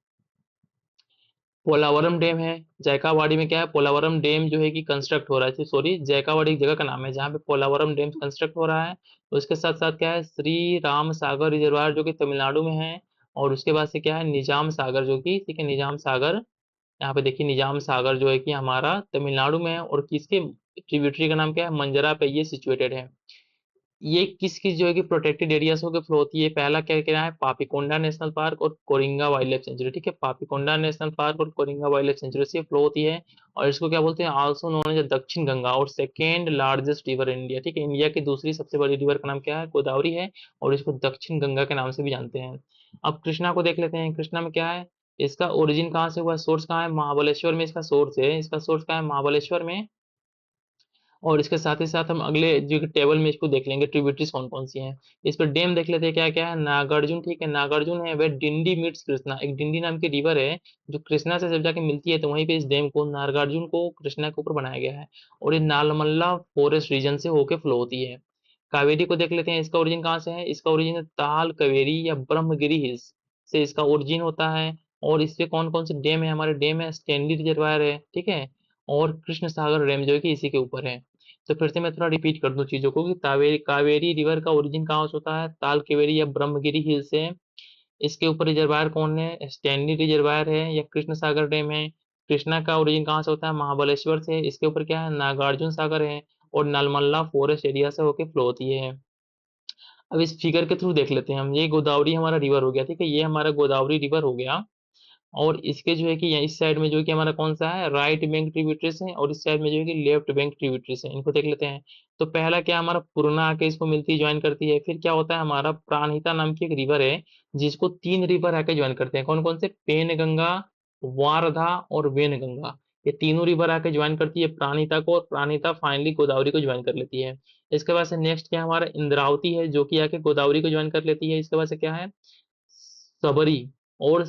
पोलावरम डैम है। जायकावाड़ी में क्या है? पोलावरम डैम जो है कि कंस्ट्रक्ट हो रहा है, सॉरी जायकावाड़ी एक जगह का नाम है जहाँ पे पोलावरम डैम कंस्ट्रक्ट हो रहा है। तो इसके साथ साथ क्या है? श्री राम सागर रिजर्वायर जो कि तमिलनाडु में है। और उसके बाद से क्या है? निजाम सागर जो कि, ठीक है, निजाम सागर, यहाँ पे देखिए निजाम सागर जो है कि हमारा तमिलनाडु में है। और किसके ट्रिब्यूटरी का नाम क्या है? मंजरा पे ये सिचुएटेड है। ये किस किस जो है कि प्रोटेक्टेड एरियाज होकर फ्लो होती है? पहला क्या क्या है? पापीकोंडा नेशनल पार्क और कोरिंगा वाइल्ड लाइफ सेंचुरी, ठीक है? पापीकोंडा नेशनल पार्क और कोरिंगा वाइल्ड लाइफ सेंचुरी से फ्लो होती है। और इसको क्या बोलते हैं? आल्सो नोन एज दक्षिण गंगा और second largest river in India, ठीक है? इंडिया की दूसरी सबसे बड़ी रिवर का नाम क्या है? गोदावरी है। और इसको दक्षिण गंगा के नाम से भी जानते हैं। अब कृष्णा को देख लेते हैं। कृष्णा में क्या है? इसका ओरिजिन कहाँ से हुआ? सोर्स कहाँ है? महाबलेश्वर में इसका सोर्स है। इसका सोर्स कहाँ है? महाबलेश्वर में। और इसके साथ ही साथ हम अगले जो टेबल में इसको देख लेंगे ट्रिब्यूटरीज कौन कौन सी हैं। इस पर डैम देख लेते हैं क्या क्या है। नागार्जुन, ठीक है? नागार्जुन है वह डिंडी मीट्स कृष्णा, एक डिंडी नाम की रिवर है जो कृष्णा से जब जाके मिलती है, तो वहीं पे इस डैम को नागार्जुन को कृष्णा के ऊपर बनाया गया है। और ये नालमल्ला फॉरेस्ट रीजन से होके फ्लो होती है। कावेरी को देख लेते हैं। इसका ओरिजिन कहाँ से है? इसका ओरिजिन है ताल कावेरी या ब्रह्मगिरी हिल्स से इसका ओरिजिन होता है। और इससे कौन कौन से डैम है हमारे? डैम है स्टैनली रिजर्वायर है, ठीक है? और कृष्ण सागर डैम जो है कि इसी के ऊपर है। तो फिर से मैं थोड़ा रिपीट कर दूं चीजों को कि कावेरी कावेरी रिवर का ओरिजिन कहाँ से होता है? ताल कावेरी या ब्रह्मगिरी हिल से। इसके ऊपर रिजर्वायर कौन है? स्टैनली रिजर्वायर है या कृष्ण सागर डैम है। कृष्णा का ओरिजिन कहाँ से होता है? महाबलेश्वर से। इसके ऊपर क्या है? नागार्जुन सागर है। और नलमल्ला फॉरेस्ट एरिया से होके फ्लो होती है। अब इस फिगर के थ्रू देख लेते हैं हम। ये गोदावरी हमारा रिवर हो गया, ठीक है? ये हमारा गोदावरी रिवर हो गया। और इसके जो है कि इस साइड में जो है कि हमारा कौन सा है? राइट बैंक ट्रिब्यूटरीज है। और इस साइड में जो है कि लेफ्ट बैंक ट्रिब्यूटरीज है। इनको देख लेते हैं। तो पहला क्या हमारा? पूर्णा आके इसको मिलती ज्वाइन करती है। फिर क्या होता है? हमारा प्राणहिता नाम की एक रिवर है जिसको तीन रिवर आके ज्वाइन करते हैं। कौन कौन से? पेन गंगा, वारधा और वेन गंगा। ये तीनों रिवर आके ज्वाइन करती है प्राणहिता को, और प्राणहिता फाइनली गोदावरी को ज्वाइन कर लेती है। इसके बाद से नेक्स्ट क्या हमारा? इंद्रावती है जो कि आके गोदावरी को ज्वाइन कर लेती है। इसके बाद से क्या है? सबरी और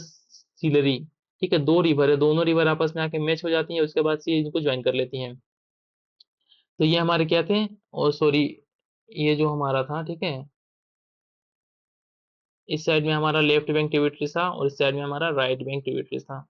सिलरी, ठीक है? दो रिवर है, दोनों रिवर आपस में आके मैच हो जाती हैं, उसके बाद से इनको ज्वाइन कर लेती हैं। तो ये हमारे क्या थे? और सॉरी, ये जो हमारा था, ठीक है, इस साइड में हमारा लेफ्ट बैंक ट्रिब्यूटरी था और इस साइड में हमारा राइट बैंक ट्रिब्यूटरी था।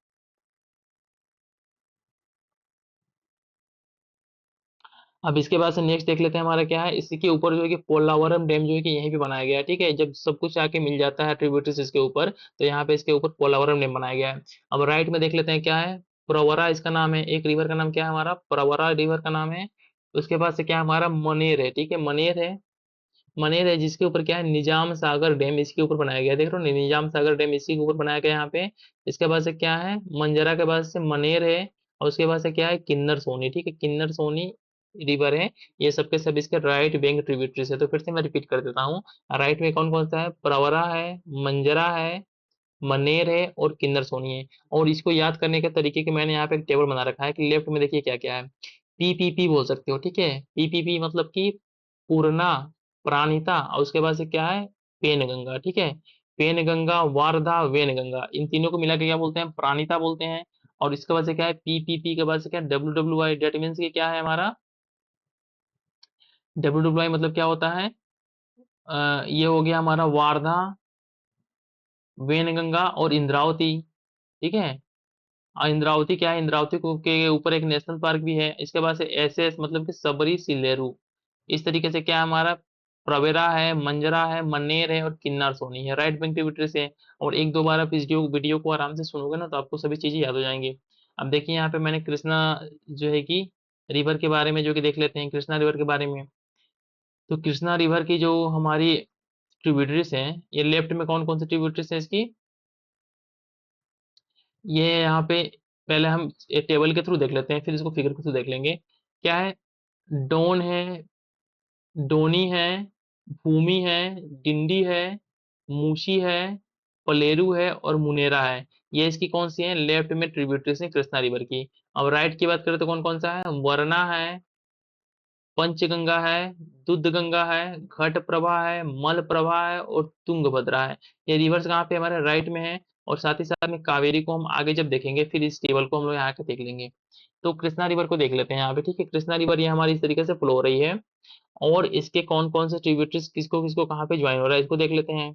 अब इसके बाद से नेक्स्ट देख लेते हैं हमारा क्या है। इसी के ऊपर जो है कि पोलावरम डैम जो है कि यहीं पे बनाया गया है, ठीक है। जब सब कुछ आके मिल जाता है ट्रिब्यूटरीज इसके ऊपर, तो यहाँ पे इसके ऊपर पोलावरम डैम बनाया गया है। अब राइट में देख लेते हैं क्या है। प्रवरा इसका नाम है, एक रिवर का नाम क्या है हमारा, प्रवरा रिवर का नाम है। उसके बाद से क्या है हमारा, मनेर है, ठीक है, मनेर है। मनेर है जिसके ऊपर क्या है, निजाम सागर डैम इसके ऊपर बनाया गया है, देख रहे हो निजाम सागर डैम इसी के ऊपर बनाया गया है यहाँ पे। इसके बाद से क्या है, मंजरा के बाद से मनेर है। और उसके बाद से क्या है, किन्नर सोनी, ठीक है, किन्नर सोनी रिवर है। ये सबके सब इसके राइट बैंक ट्रिब्यूटरीज है। तो फिर से मैं रिपीट कर देता हूँ। राइट में कौन कौन सा है, प्रवरा है, मंजरा है, मनेर है और किन्नर सोनी है। और इसको याद करने के तरीके के मैंने यहाँ पे एक टेबल बना रखा है कि लेफ्ट में देखिए क्या क्या है। पीपीपी बोल सकते हो, ठीक है। पीपीपी मतलब कि पूर्णा, प्राणिता, और उसके बाद से क्या है, पेनगंगा, ठीक है। पेनगंगा, वारधा, वेनगंगा, इन तीनों को मिला के क्या बोलते हैं, प्राणिता बोलते हैं। और इसके बाद से क्या है, पीपीपी के बाद से क्या है, डब्ल्यू डेट मीन्स कि क्या है हमारा, डब्ल्यू मतलब क्या होता है, ये हो गया हमारा वारधा, वेनगंगा और इंद्रावती, ठीक है। इंद्रावती क्या है, इंद्रावती को के ऊपर एक नेशनल पार्क भी है। इसके बाद से एसएस मतलब कि सबरी सिलेरू। इस तरीके से क्या है हमारा, प्रवेरा है, मंजरा है, मन्नेर है और किन्नार सोनी है, राइट बैंक ट्रिब्यूटरी से। और एक दो बार आप इस वीडियो को आराम से सुनोगे ना तो आपको सभी चीजें याद हो जाएंगी। अब देखिए यहाँ पे मैंने कृष्णा जो है कि रिवर के बारे में जो कि देख लेते हैं, कृष्णा रिवर के बारे में। तो कृष्णा रिवर की जो हमारी ट्रिब्यूटरीज हैं, ये लेफ्ट में कौन कौन सी ट्रिब्यूटरीज है इसकी, ये यहाँ पे पहले हम टेबल के थ्रू देख लेते हैं, फिर इसको फिगर के थ्रू देख लेंगे। क्या है, डोन है, डोनी है, भूमि है, डिंडी है, मूसी है, पलेरू है और मुनेरा है। ये इसकी कौन सी है, लेफ्ट में ट्रिब्यूटरीज है कृष्णा रिवर की। अब राइट की बात करें तो कौन कौन सा है, वरना है, पंचगंगा है, दूध गंगा है, घट प्रभा है, मल प्रभा है और तुंगभद्रा है। ये रिवर्स कहाँ पे हमारे राइट में है। और साथ ही साथ में कावेरी को हम आगे जब देखेंगे फिर इस टेबल को हम लोग यहाँ के देख लेंगे। तो कृष्णा रिवर को देख लेते हैं यहाँ पे, ठीक है। कृष्णा रिवर ये हमारी इस तरीके से फ्लो हो रही है। और इसके कौन कौन से ट्रिब्यूटरीज किसको किसको कहाँ पे ज्वाइन हो रहा है इसको देख लेते हैं।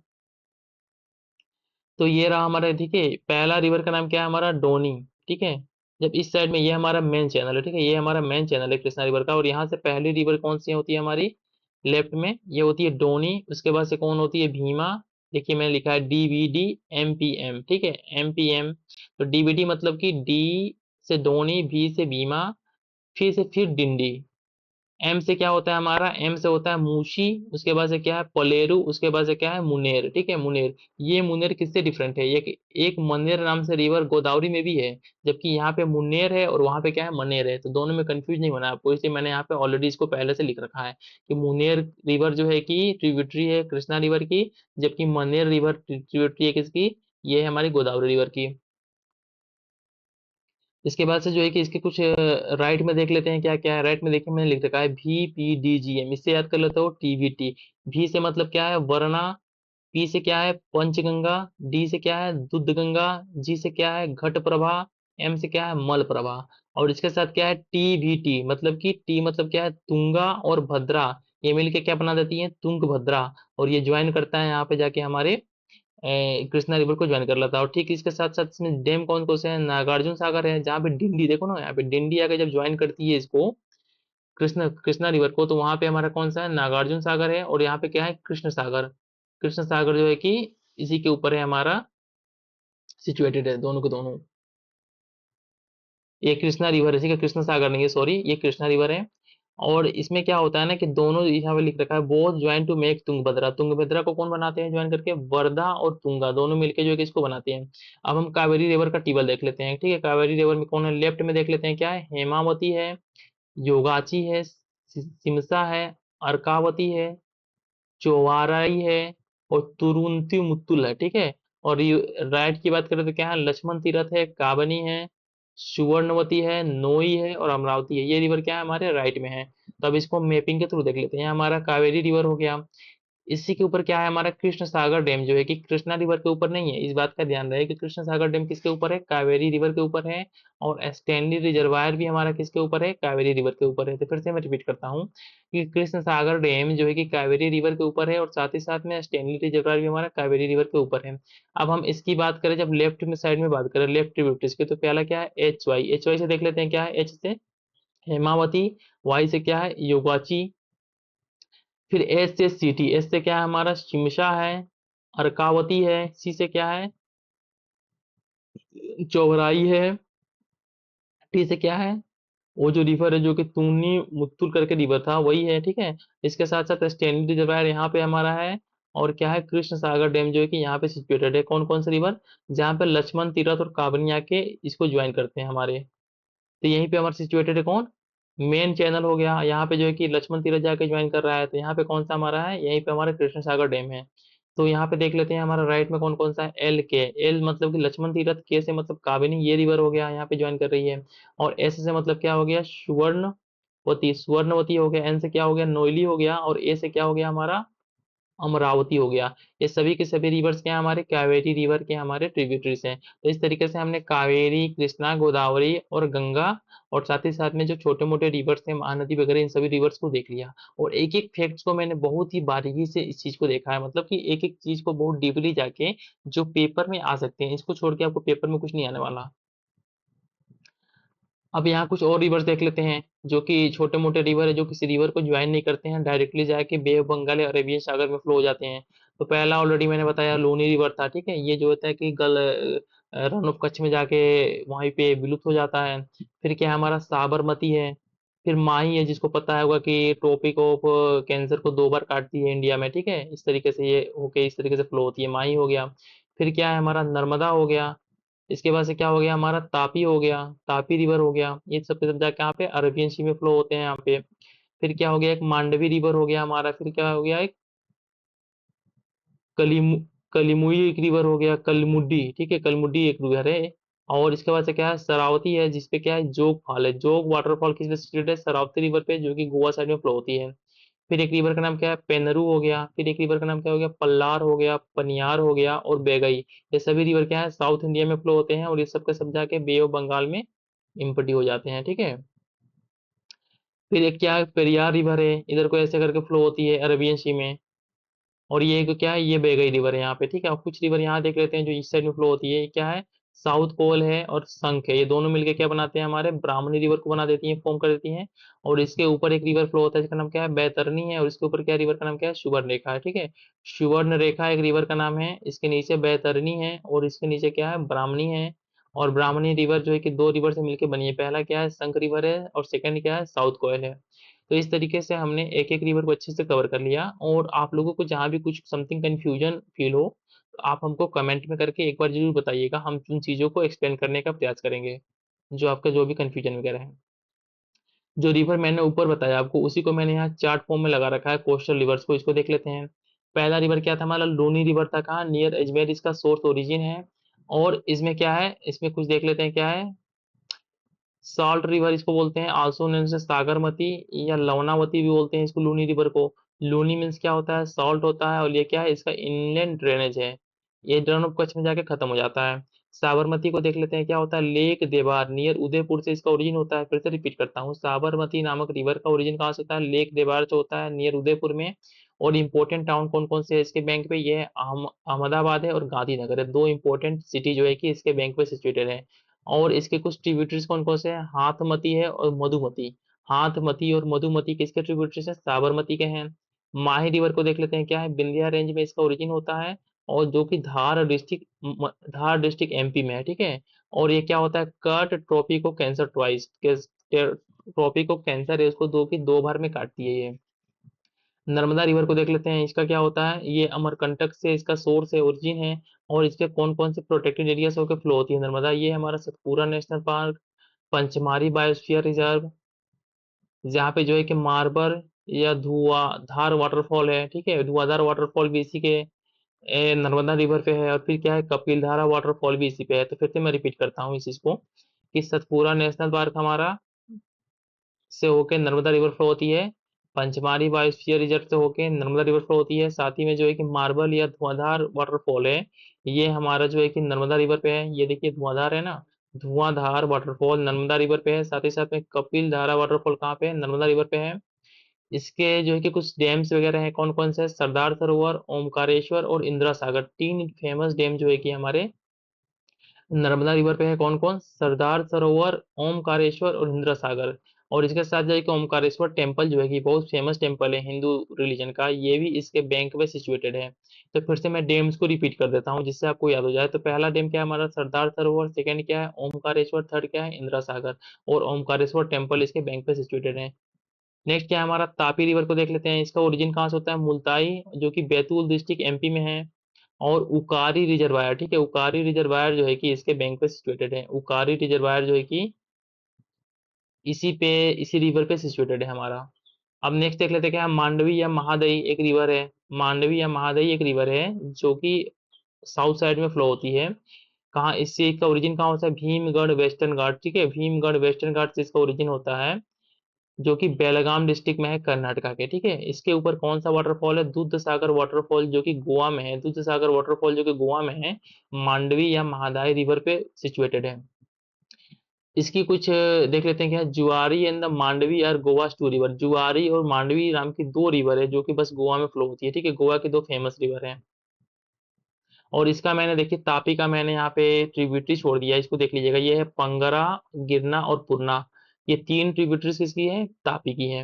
तो ये रहा हमारा, ठीक है, पहला रिवर का नाम क्या है हमारा, डोनी, ठीक है। जब इस साइड में ये हमारा मेन चैनल है, ठीक है, ये हमारा मेन चैनल है कृष्णा रिवर का। और यहाँ से पहली रिवर कौन सी होती है हमारी, लेफ्ट में ये होती है डोनी। उसके बाद से कौन होती है, भीमा। देखिए मैंने लिखा है डीबीडी, एमपीएम, ठीक है, एमपीएम। तो डीबीडी मतलब कि डी से डोनी, भी से भीमा, फिर डिंडी। एम से क्या होता है हमारा, एम से होता है मूशी। उसके बाद से क्या है, पलेरू। उसके बाद से क्या है, मुनेर, ठीक है, मुनेर। ये मुनेर किससे डिफरेंट है, ये एक मनेर नाम से रिवर गोदावरी में भी है, जबकि यहाँ पे मुन्नेर है और वहां पे क्या है, मनेर है। तो दोनों में कंफ्यूज नहीं होना आपको, इसलिए मैंने यहाँ पे ऑलरेडी इसको पहले से लिख रखा है कि मुनेर रिवर जो है कि ट्रिब्यूटरी है कृष्णा रिवर की, जबकि मनेर रिवर ट्रिब्यूटरी है किसकी, ये है हमारी गोदावरी रिवर की। इसके बाद से जो है कि इसके कुछ राइट में देख लेते हैं क्या क्या है। राइट में देखिए मैंने लिख रखा है VPDGM, इससे याद कर लेते हो TVT। भी से मतलब क्या है, वरना। पी से क्या है, पंचगंगा। डी से क्या है, दुध गंगा। जी से क्या है, घट प्रभा। एम से क्या है, मल प्रभा। और इसके साथ क्या है, TVT मतलब कि टी मतलब क्या है, तुंगा और भद्रा। ये मिलके क्या बना देती है, तुंगभद्रा। और ये ज्वाइन करता है यहाँ पे जाके हमारे कृष्णा रिवर को ज्वाइन कर लेता है। और ठीक इसके साथ साथ इसमें डैम कौन कौन से हैं, नागार्जुन सागर है, जहाँ पे डिंडी देखो ना, यहाँ पे डिंडी आके जब ज्वाइन करती है इसको, कृष्णा रिवर को, तो वहां पे हमारा कौन सा है, नागार्जुन सागर है। और यहाँ पे क्या है, कृष्ण सागर। कृष्ण सागर जो है कि इसी के ऊपर है हमारा, सिचुएटेड है दोनों के दोनों। ये कृष्णा रिवर है, ठीक है, कृष्ण सागर नहीं है, सॉरी, ये कृष्णा रिवर है। और इसमें क्या होता है ना कि दोनों यहाँ पे लिख रखा है, both join to make Tungabhadra. Tungabhadra को कौन बनाते हैं ज्वाइन करके, वर्धा और तुंगा दोनों मिलके जो है कि इसको बनाते हैं। अब हम कावेरी रिवर का टेबल देख लेते हैं, ठीक है। कावेरी रिवर में कौन है, लेफ्ट में देख लेते हैं क्या है, हेमावती है, योगाची है, सिमसा है, अर्कावती है, चौवाराई है और तुरुंती मुत्तुल है, ठीक है। और राइट की बात करें तो क्या है, लक्ष्मण तीरथ है, काबनी है, सुवर्णवती है, नोई है और अमरावती है। ये रिवर क्या है, हमारे राइट में है। तो अब इसको मैपिंग के थ्रू देख लेते हैं। हमारा कावेरी रिवर हो गया। इसी के ऊपर क्या है हमारा, कृष्ण सागर डैम जो है कि कृष्णा रिवर के ऊपर नहीं है, इस बात का ध्यान रहे कि कृष्ण सागर डैम किसके ऊपर है, कावेरी रिवर के ऊपर है। और स्टैनली रिजर्वायर भी हमारा किसके ऊपर है, कावेरी रिवर के ऊपर है। तो फिर से मैं रिपीट करता हूँ कि कृष्ण सागर डैम जो है कि कावेरी रिवर के ऊपर है, और साथ ही साथ में स्टैनली रिजर्वायर भी हमारा कावेरी रिवर के ऊपर है। अब हम इसकी बात करें, जब लेफ्ट में साइड में बात करें, लेफ्ट ट्रिब्यूटरीज की, तो पहला क्या है, HY। HY से देख लेते हैं क्या है, एच से हेमावती, वाई से क्या है योगाची, फिर एस से सिटी, एस से क्या है हमारा शिमशा है, अर्कावती है, सी से क्या है चौबराई है, टी से क्या है वो जो रिवर है जो कि तूनी मुत्तुल करके रिवर था वही है, ठीक है। इसके साथ साथ स्टैनली रिजर्वायर यहाँ पे हमारा है, और क्या है कृष्ण सागर डैम जो है कि यहाँ पे सिचुएटेड है। कौन कौन से रिवर, जहाँ पे लक्ष्मण तीरथ और काबनी आके इसको ज्वाइन करते हैं हमारे, तो यहीं पे हमारा सिचुएटेड है कौन, मेन चैनल हो गया। यहाँ पे जो है कि लक्ष्मण तीरथ जाके ज्वाइन कर रहा है, तो यहाँ पे कौन सा हमारा है, यहीं पे हमारा कृष्ण सागर डैम है। तो यहाँ पे देख लेते हैं हमारा राइट में कौन कौन सा है, एल के, एल मतलब कि लक्ष्मण तीरथ, के से मतलब काबिनी ये रिवर हो गया यहाँ पे ज्वाइन कर रही है, और एस से मतलब क्या हो गया सुवर्णवती, सुवर्णवती हो गया, एन से क्या हो गया नोएली हो गया, और ए से क्या हो गया हमारा अमरावती हो गया। ये सभी के सभी रिवर्स क्या हैं हमारे कावेरी रिवर के हमारे ट्रिब्यूटरीज हैं। तो इस तरीके से हमने कावेरी, कृष्णा, गोदावरी और गंगा, और साथ ही साथ में जो छोटे मोटे रिवर्स हैं महानदी वगैरह, इन सभी रिवर्स को देख लिया। और एक एक फैक्ट्स को मैंने बहुत ही बारीकी से इस चीज को देखा है, मतलब कि एक एक चीज को बहुत डीपली जाके जो पेपर में आ सकते हैं, इसको छोड़ के आपको पेपर में कुछ नहीं आने वाला। अब यहाँ कुछ और रिवर्स देख लेते हैं जो कि छोटे मोटे रिवर है, जो किसी रिवर को ज्वाइन नहीं करते हैं, डायरेक्टली जाके बे ऑफ बंगाल या अरेबियन सागर में फ्लो हो जाते हैं। तो पहला ऑलरेडी मैंने बताया लोनी रिवर था, ठीक है, ये जो होता है कि रन ऑफ कच्छ में जाके वहीं पे विलुप्त हो जाता है। फिर क्या है हमारा साबरमती है, फिर माही है जिसको पता होगा कि ट्रॉपिक ऑफ कैंसर को 2 बार काटती है इंडिया में, ठीक है, इस तरीके से ये होके इस तरीके से फ्लो होती है, माही हो गया। फिर क्या है हमारा नर्मदा हो गया, इसके बाद से क्या हो गया हमारा तापी हो गया, तापी रिवर हो गया, ये सब के सब जाके यहाँ पे अरबियन सी में फ्लो होते हैं यहाँ पे। फिर क्या हो गया एक मांडवी रिवर हो गया हमारा, फिर क्या हो गया एक कलीमु कलीमुई एक रिवर हो गया, कलमुड्डी, ठीक है, कलमुड्डी एक रिवर है। और इसके बाद से क्या है सरावती है, जिसपे क्या है जोग फॉल है, जोग वाटरफॉल किस पे सिचुएटेड है, सरावती रिवर पे, जो कि गोवा साइड में फ्लो होती है। फिर एक रिवर का नाम क्या है पेनरू हो गया, फिर एक रिवर का नाम क्या हो गया पल्लार हो गया, पनियार हो गया और बेगई। ये सभी रिवर क्या है साउथ इंडिया में फ्लो होते हैं, और ये सब का सब जाके बे ऑफ बंगाल में इम्पटी हो जाते हैं, ठीक है। फिर एक क्या है पेरियार रिवर है, इधर को ऐसे करके फ्लो होती है अरेबियन सी में। और ये एक क्या है ये बेगई रिवर है यहाँ पे, ठीक है। और कुछ रिवर यहाँ देख लेते हैं जो इस साइड में फ्लो होती है, ये क्या है साउथ कोल है और संख है, ये दोनों मिलके क्या बनाते हैं हमारे ब्राह्मणी रिवर को बना देती हैं, फॉर्म कर देती हैं। और इसके ऊपर एक रिवर फ्लो होता है जिसका नाम क्या है बैतरनी है, और इसके ऊपर क्या रिवर का नाम क्या है सुवर्ण रेखा है, ठीक है। सुवर्ण रेखा एक रिवर का नाम है, इसके नीचे बैतरनी है, और इसके नीचे क्या है ब्राह्मणी है। और ब्राह्मणी रिवर जो है कि 2 रिवर से मिलकर बनी है, पहला क्या है संख रिवर है, और सेकंड क्या है साउथ कोयल है। तो इस तरीके से हमने एक एक रिवर को अच्छे से कवर कर लिया, और आप लोगों को जहाँ भी कुछ समथिंग कंफ्यूजन फील हो तो आप हमको कमेंट में करके एक बार जरूर बताइएगा, हम उन चीज़ों को एक्सप्लेन करने का प्रयास करेंगे, जो आपका जो भी कंफ्यूजन वगैरह है। जो रिवर मैंने ऊपर बताया आपको उसी को मैंने यहाँ चार्ट फॉर्म में लगा रखा है कोस्टल रिवर्स को, इसको देख लेते हैं। पहला रिवर क्या था हमारा लूनी रिवर था, कहाँ नियर अजमेर इसका सोर्स ओरिजिन है। और इसमें क्या है इसमें कुछ देख लेते हैं क्या है सॉल्ट रिवर इसको बोलते हैं, आल्सो नोन एज सागरमती या लवणावती भी बोलते हैं इसको लूनी रिवर को। लूनी मीन्स क्या होता है सॉल्ट होता है, और ये क्या है इसका इनलैंड ड्रेनेज है, ये रन ऑफ कच्छ में जाके खत्म हो जाता है। साबरमती को देख लेते हैं क्या होता है लेक देवार नियर उदयपुर से इसका ओरिजिन होता है, फिर से रिपीट करता हूँ साबरमती नामक रिवर का ओरिजिन कहाँ से होता है लेक देवार से होता है नियर उदयपुर में। और इंपॉर्टेंट टाउन कौन कौन से है इसके बैंक पे, ये है अहमदाबाद है और गांधीनगर है, 2 इंपॉर्टेंट सिटी जो है कि इसके बैंक पे सिचुएटेड है। और इसके कुछ ट्रिब्यूटरीज कौन कौन से हैं हाथमती है और मधुमती, हाथमती और मधुमती किसके ट्रिब्यूटरीज हैं साबरमती के हैं। माही रिवर को देख लेते हैं क्या है विंध्या रेंज में इसका ओरिजिन होता है, और जो कि धार डिस्ट्रिक्ट एमपी में है, ठीक है। और ये क्या होता है कट ट्रॉपिको कैंसर ट्वाइस, ट्रॉपिको कैंसर है उसको 2 बार में काटती है ये। नर्मदा रिवर को देख लेते हैं इसका क्या होता है ये अमरकंटक से इसका सोर्स है ओरिजिन है। और इसके कौन कौन से प्रोटेक्टेड एरिया से होकर फ्लो होती है नर्मदा, ये हमारा Satpura national park, Pachmarhi biosphere reserve, जहाँ पे जो है कि मार्बर या धुआंधार वाटरफॉल है, ठीक है, धुआंधार वाटरफॉल भी इसी के नर्मदा रिवर पे है। और फिर क्या है कपिलधारा वाटरफॉल भी इसी पे है। तो फिर से मैं रिपीट करता हूँ इस चीज को कि सतपुरा नेशनल पार्क हमारा से होके नर्मदा रिवर फ्लो होती है, पंचमारी बायोस्फीयर रिजर्व से होके नर्मदा रिवर फ्लो होती है, साथ ही में जो है कि मार्बल या धुआंधार वाटरफॉल है, ये हमारा जो है कि नर्मदा रिवर पे है, ये देखिए धुआंधार है ना, धुआंधार वाटरफॉल नर्मदा रिवर पे है, साथ ही साथ में कपिल धारा वाटरफॉल कहाँ पे है नर्मदा रिवर पे है। इसके जो है कि कुछ डैम्स वगैरह हैं कौन कौन से सरदार सरोवर, ओमकारेश्वर और इंदिरा सागर, 3 फेमस डैम जो है कि हमारे नर्मदा रिवर पे है कौन कौन सरदार सरोवर, ओमकारेश्वर और इंदिरा सागर। और इसके साथ जो है कि ओमकारेश्वर टेम्पल जो है कि बहुत फेमस टेम्पल है हिंदू रिलीजन का, ये भी इसके बैंक पे सिचुएटेड है। तो फिर से मैं डैम्स को रिपीट कर देता हूँ जिससे आपको याद हो जाए। तो पहला डैम क्या है हमारा, सरदार सरोवर। सेकंड क्या है, ओमकारेश्वर। थर्ड क्या है, इंदिरा सागर। और ओमकारेश्वर टेम्पल इसके बैंक पे सिचुएटेड है। नेक्स्ट क्या है हमारा, तापी रिवर को देख लेते हैं। इसका ओरिजिन कहाँ से होता है, मुल्ताई, जो कि बैतूल डिस्ट्रिक्ट एमपी में है। और उकारी रिजर्वायर, ठीक है, उकारी रिजर्वायर जो है कि इसके बैंक पे सिचुएटेड है। उकारी रिजर्वायर जो है कि इसी रिवर पे सिचुएटेड है हमारा। अब नेक्स्ट देख लेते हैं क्या है, मांडवी या महादई एक रिवर है। मांडवी या महादई एक रिवर है जो कि साउथ साइड में फ्लो होती है। कहाँ, इससे इसका ओरिजिन कहाँ होता है, भीमगढ़ वेस्टर्न घाट, ठीक है, भीमगढ़ वेस्टर्न घाट से इसका ओरिजिन होता है, जो कि बेलगाम डिस्ट्रिक्ट में है कर्नाटका के, ठीक है। इसके ऊपर कौन सा वाटरफॉल है, दूध सागर वाटरफॉल, जो कि गोवा में है। दूध सागर वाटरफॉल जो कि गोवा में है, मांडवी या महादाई रिवर पे सिचुएटेड है। इसकी कुछ देख लेते हैं क्या, जुआरी एंड द मांडवी और गोवा टू रिवर। जुआरी और मांडवी नाम की दो रिवर है जो कि बस गोवा में फ्लो होती है, ठीक है, गोवा की दो फेमस रिवर है। और इसका मैंने देखिए तापी का मैंने यहाँ पे ट्रिब्यूटरी छोड़ दिया है, इसको देख लीजिएगा। ये है पंगरा, गिरना और पुरना, ये तीन ट्रिब्यूटरीज किसकी है, तापी की है।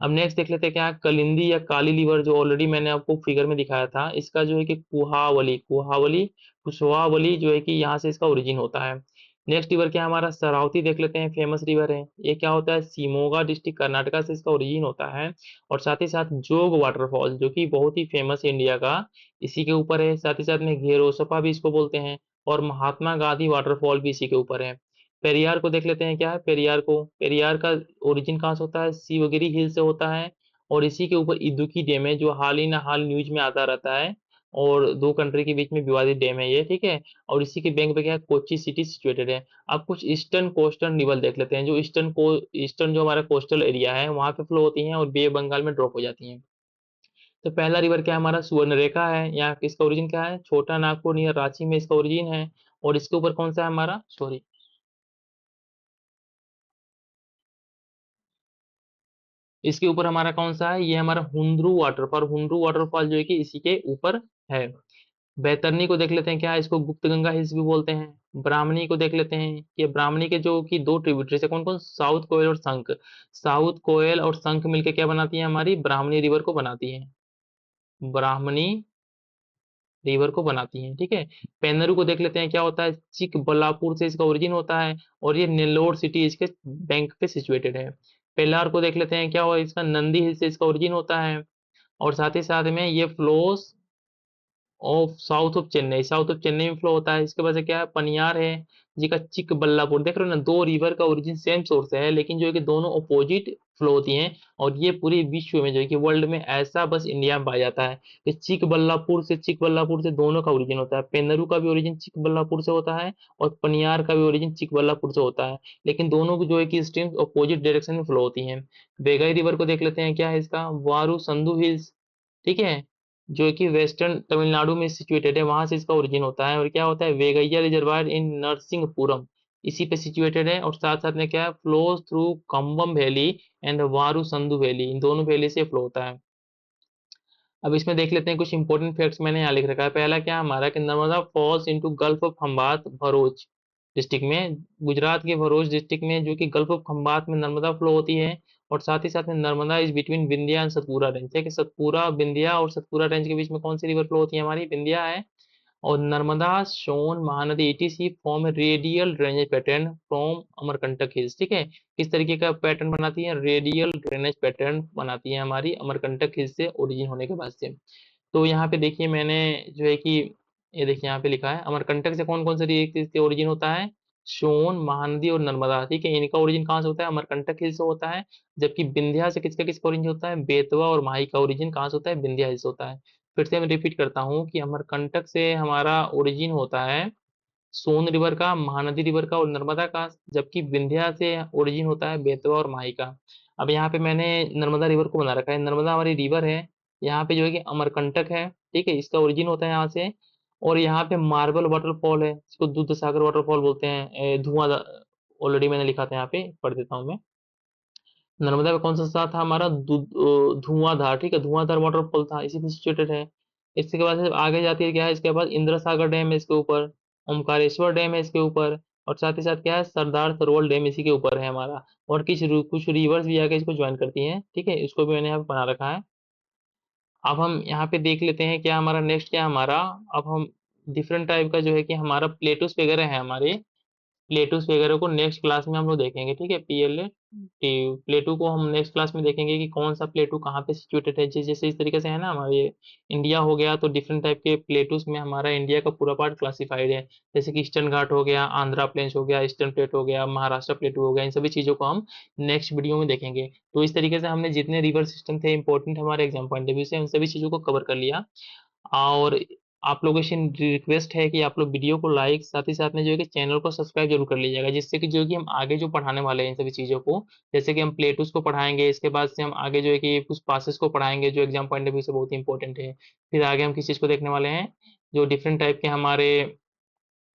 अब नेक्स्ट देख लेते हैं क्या, कलिंदी या काली रिवर, जो ऑलरेडी मैंने आपको फिगर में दिखाया था। इसका जो है कि कुहावली, कुहावली, कुशवावली जो है कि यहाँ से इसका ओरिजिन होता है। नेक्स्ट रिवर क्या है हमारा, सरावती देख लेते हैं, फेमस रिवर है। ये क्या होता है, शिमोगा डिस्ट्रिक्ट कर्नाटका से इसका ओरिजिन होता है। और साथ ही साथ जोग वाटरफॉल जो कि बहुत ही फेमस है इंडिया का, इसी के ऊपर है। साथ ही साथ में घेरोसपा भी इसको बोलते हैं। और महात्मा गांधी वाटरफॉल भी इसी के ऊपर है। पेरियार को देख लेते हैं क्या है, पेरियार को, पेरियार का ओरिजिन कहाँ से होता है, शिवगिरी हिल से होता है। और इसी के ऊपर इदुक्की डैम है जो हाल ही ना हाल न्यूज में आता रहता है। और दो कंट्री के बीच में विवादित डैम है ये, ठीक है। और इसी के बैंक पे क्या है, कोच्चि सिटी सिचुएटेड है। अब कुछ ईस्टर्न कोस्टल रिवर देख लेते हैं, जो ईस्टर्न जो हमारा कोस्टल एरिया है वहां पे फ्लो होती हैं और बे बंगाल में ड्रॉप हो जाती हैं। तो पहला रिवर क्या है हमारा, सुवर्णरेखा है। यहाँ इसका ओरिजिन क्या है, छोटा नागपुर नियर रांची में इसका ओरिजिन है। और इसके ऊपर कौन सा है हमारा, सॉरी, इसके ऊपर हमारा कौन सा है, ये हमारा हुंड्रू वाटरफॉल। हुंड्रू वाटरफॉल जो है कि इसी के ऊपर है। बैतरनी को देख लेते हैं क्या है, इसको गुप्त गंगा हिल्स भी बोलते हैं। ब्राह्मणी को देख लेते हैं, ये ब्राह्मणी के जो कि दो ट्रिब्यूटरीज है, कौन कौन, साउथ कोयल और संख। साउथ कोयल और संख मिलके क्या बनाती है, हमारी ब्राह्मणी रिवर को बनाती है। ब्राह्मणी रिवर को बनाती हैं, ठीक है। पेन्नरू को देख लेते हैं क्या होता है, चिकबल्लापुर से इसका ओरिजिन होता है। और ये नेल्लोर सिटी इसके बैंक पे सिचुएटेड है। पेल्लार को देख लेते हैं क्या हुआ, इसका नंदी हिल से इसका ओरिजिन होता है। और साथ ही साथ में ये flows of south of Chennai, south of Chennai में फ्लो होता है। इसके बाद से क्या है, पनियार है जी का चिकबल्लापुर। देख रहे हो ना, दो रिवर का ओरिजिन सेम सोर्स से है लेकिन जो है कि दोनों अपोजिट फ्लो होती हैं। और ये पूरे विश्व में जो है कि वर्ल्ड में ऐसा बस इंडिया में पाया जाता है कि चिकबल्लापुर से दोनों का ओरिजिन होता है। पेन्नरू का भी ओरिजिन चिकबल्लापुर से होता है और पनियार का भी ओरिजिन चिकबल्लापुर से होता है। लेकिन दोनों को जो है कि स्ट्रीम्स अपोजिट डायरेक्शन में फ्लो होती हैं। वेगाई रिवर को देख लेते हैं क्या है इसका, वारू संधु हिल्स, ठीक है, जो कि वेस्टर्न तमिलनाडु में सिचुएटेड है, वहां से इसका ओरिजिन होता है। और क्या होता है, वेगैया रिजर्वायर इन नरसिंहपुरम इसी पे सिचुएटेड है। और साथ साथ में क्या है, flows through Cumbum valley and वारू संधु वैली, इन दोनों वैली से फ्लो होता है। अब इसमें देख लेते हैं कुछ इंपॉर्टेंट फैक्ट्स मैंने यहाँ लिख रखा है। पहला क्या है हमारा, कि Narmada falls into gulf of Khambhat Bharuch district में, गुजरात के भरूच डिस्ट्रिक्ट में, जो कि गल्फ ऑफ खंबात में नर्मदा फ्लो होती है। और साथ ही साथ में Narmada is between Vindhya and Satpura range है, कि सतपुरा, विंध्या और सतपुरा रेंज के बीच में कौन सी रिवर फ्लो होती है, हमारी विंध्या है। और Narmada, Son, Mahanadi, ETC form radial drainage pattern from Amarkantak hills, ठीक है। किस तरीके का पैटर्न बनाती है, रेडियल ड्रेनेज पैटर्न बनाती है हमारी अमरकंटक हिल्स से ओरिजिन होने के बाद से। तो यहाँ पे देखिए मैंने जो है कि ये देखिए यहाँ पे लिखा है, अमरकंटक से कौन कौन से ओरिजिन होता है, सोन, महानदी और नर्मदा, ठीक है, इनका ओरिजिन कहाँ से होता है, अमरकंटक हिल से होता है। जबकि विंध्या से किसका ओरिजिन होता है, बेतवा और माही का ओरिजिन कहाँ से होता है, विंध्या हिल से होता है। फिर से मैं रिपीट करता हूँ कि अमरकंटक से हमारा ओरिजिन होता है सोन रिवर का, महानदी रिवर का और नर्मदा का। जबकि विंध्या से ओरिजिन होता है बेतवा और माही का। अब यहाँ पे मैंने नर्मदा रिवर को बना रखा है, नर्मदा हमारी रिवर है। यहाँ पे जो है कि अमरकंटक है, ठीक है, इसका ओरिजिन होता है यहाँ से। और यहाँ पे मार्बल वाटरफॉल है, इसको दूध सागर वाटरफॉल बोलते हैं। धुआं, ऑलरेडी मैंने लिखा था, यहाँ पे पढ़ देता हूँ मैं। नर्मदा का कौन सा था हमारा, धुआंधार, ठीक है, धुआंधार वाटरफॉल था, इसी में सिचुएटेड है। इसके बाद से आगे जाती है क्या है, इसके बाद इंद्र सागर डैम है इसके ऊपर, ओमकारेश्वर डैम है इसके ऊपर। और साथ ही साथ क्या है, सरदार सरोवर डैम इसी के ऊपर है हमारा। और कुछ रिवर्स भी आके इसको ज्वाइन करती हैं, ठीक है, इसको भी मैंने यहाँ पे बना रखा है। अब हम यहाँ पे देख लेते हैं क्या हमारा नेक्स्ट क्या है हमारा। अब हम डिफरेंट टाइप का जो है कि हमारा प्लेटूस वगैरह है हमारे, प्लेटूस वगैरह को नेक्स्ट क्लास में हम लोग देखेंगे, ठीक है। प्लेटू को हम नेक्स्ट क्लास में देखेंगे कि कौन सा प्लेटू कहाँ पे सिचुएटेड है। जैसे इस तरीके से है ना, हमारे इंडिया हो गया तो डिफरेंट टाइप के प्लेटूस में हमारा इंडिया का पूरा पार्ट क्लासिफाइड है। जैसे कि ईस्टर्न घाट हो गया, आंध्रा प्लेन्स हो गया, ईस्टर्न प्लेट हो गया, महाराष्ट्र प्लेटू हो गया, इन सभी चीज़ों को हम नेक्स्ट वीडियो में देखेंगे। तो इस तरीके से हमने जितने रिवर सिस्टम थे इंपॉर्टेंट हमारे एग्जाम पॉइंट ऑफ व्यू से, उन सभी चीज़ों को कवर कर लिया। और आप लोगों से रिक्वेस्ट है कि आप लोग वीडियो को लाइक, साथ ही साथ में जो है कि चैनल को सब्सक्राइब जरूर कर लीजिएगा, जिससे कि जो है कि हम आगे जो पढ़ाने वाले हैं इन सभी चीज़ों को, जैसे कि हम प्लेटूस को पढ़ाएंगे, इसके बाद से हम आगे जो है कि कुछ पासेस को पढ़ाएंगे जो एग्जाम पॉइंट ऑफ व्यू से बहुत ही इंपॉर्टेंट है। फिर आगे हम किस चीज़ को देखने वाले हैं, जो डिफरेंट टाइप के हमारे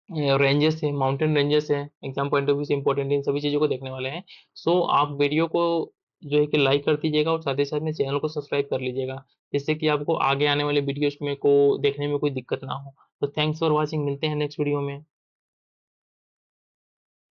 रेंजेस है, माउंटेन रेंजेस है, एग्जाम पॉइंट ऑफ व्यू से इंपॉर्टेंट इन सभी चीज़ों को देखने वाले हैं। सो आप वीडियो को जो है कि लाइक कर दीजिएगा और साथ ही साथ में चैनल को सब्सक्राइब कर लीजिएगा, जिससे कि आपको आगे आने वाले वीडियोस में को देखने में कोई दिक्कत ना हो। तो थैंक्स फॉर वॉचिंग, मिलते हैं नेक्स्ट वीडियो में।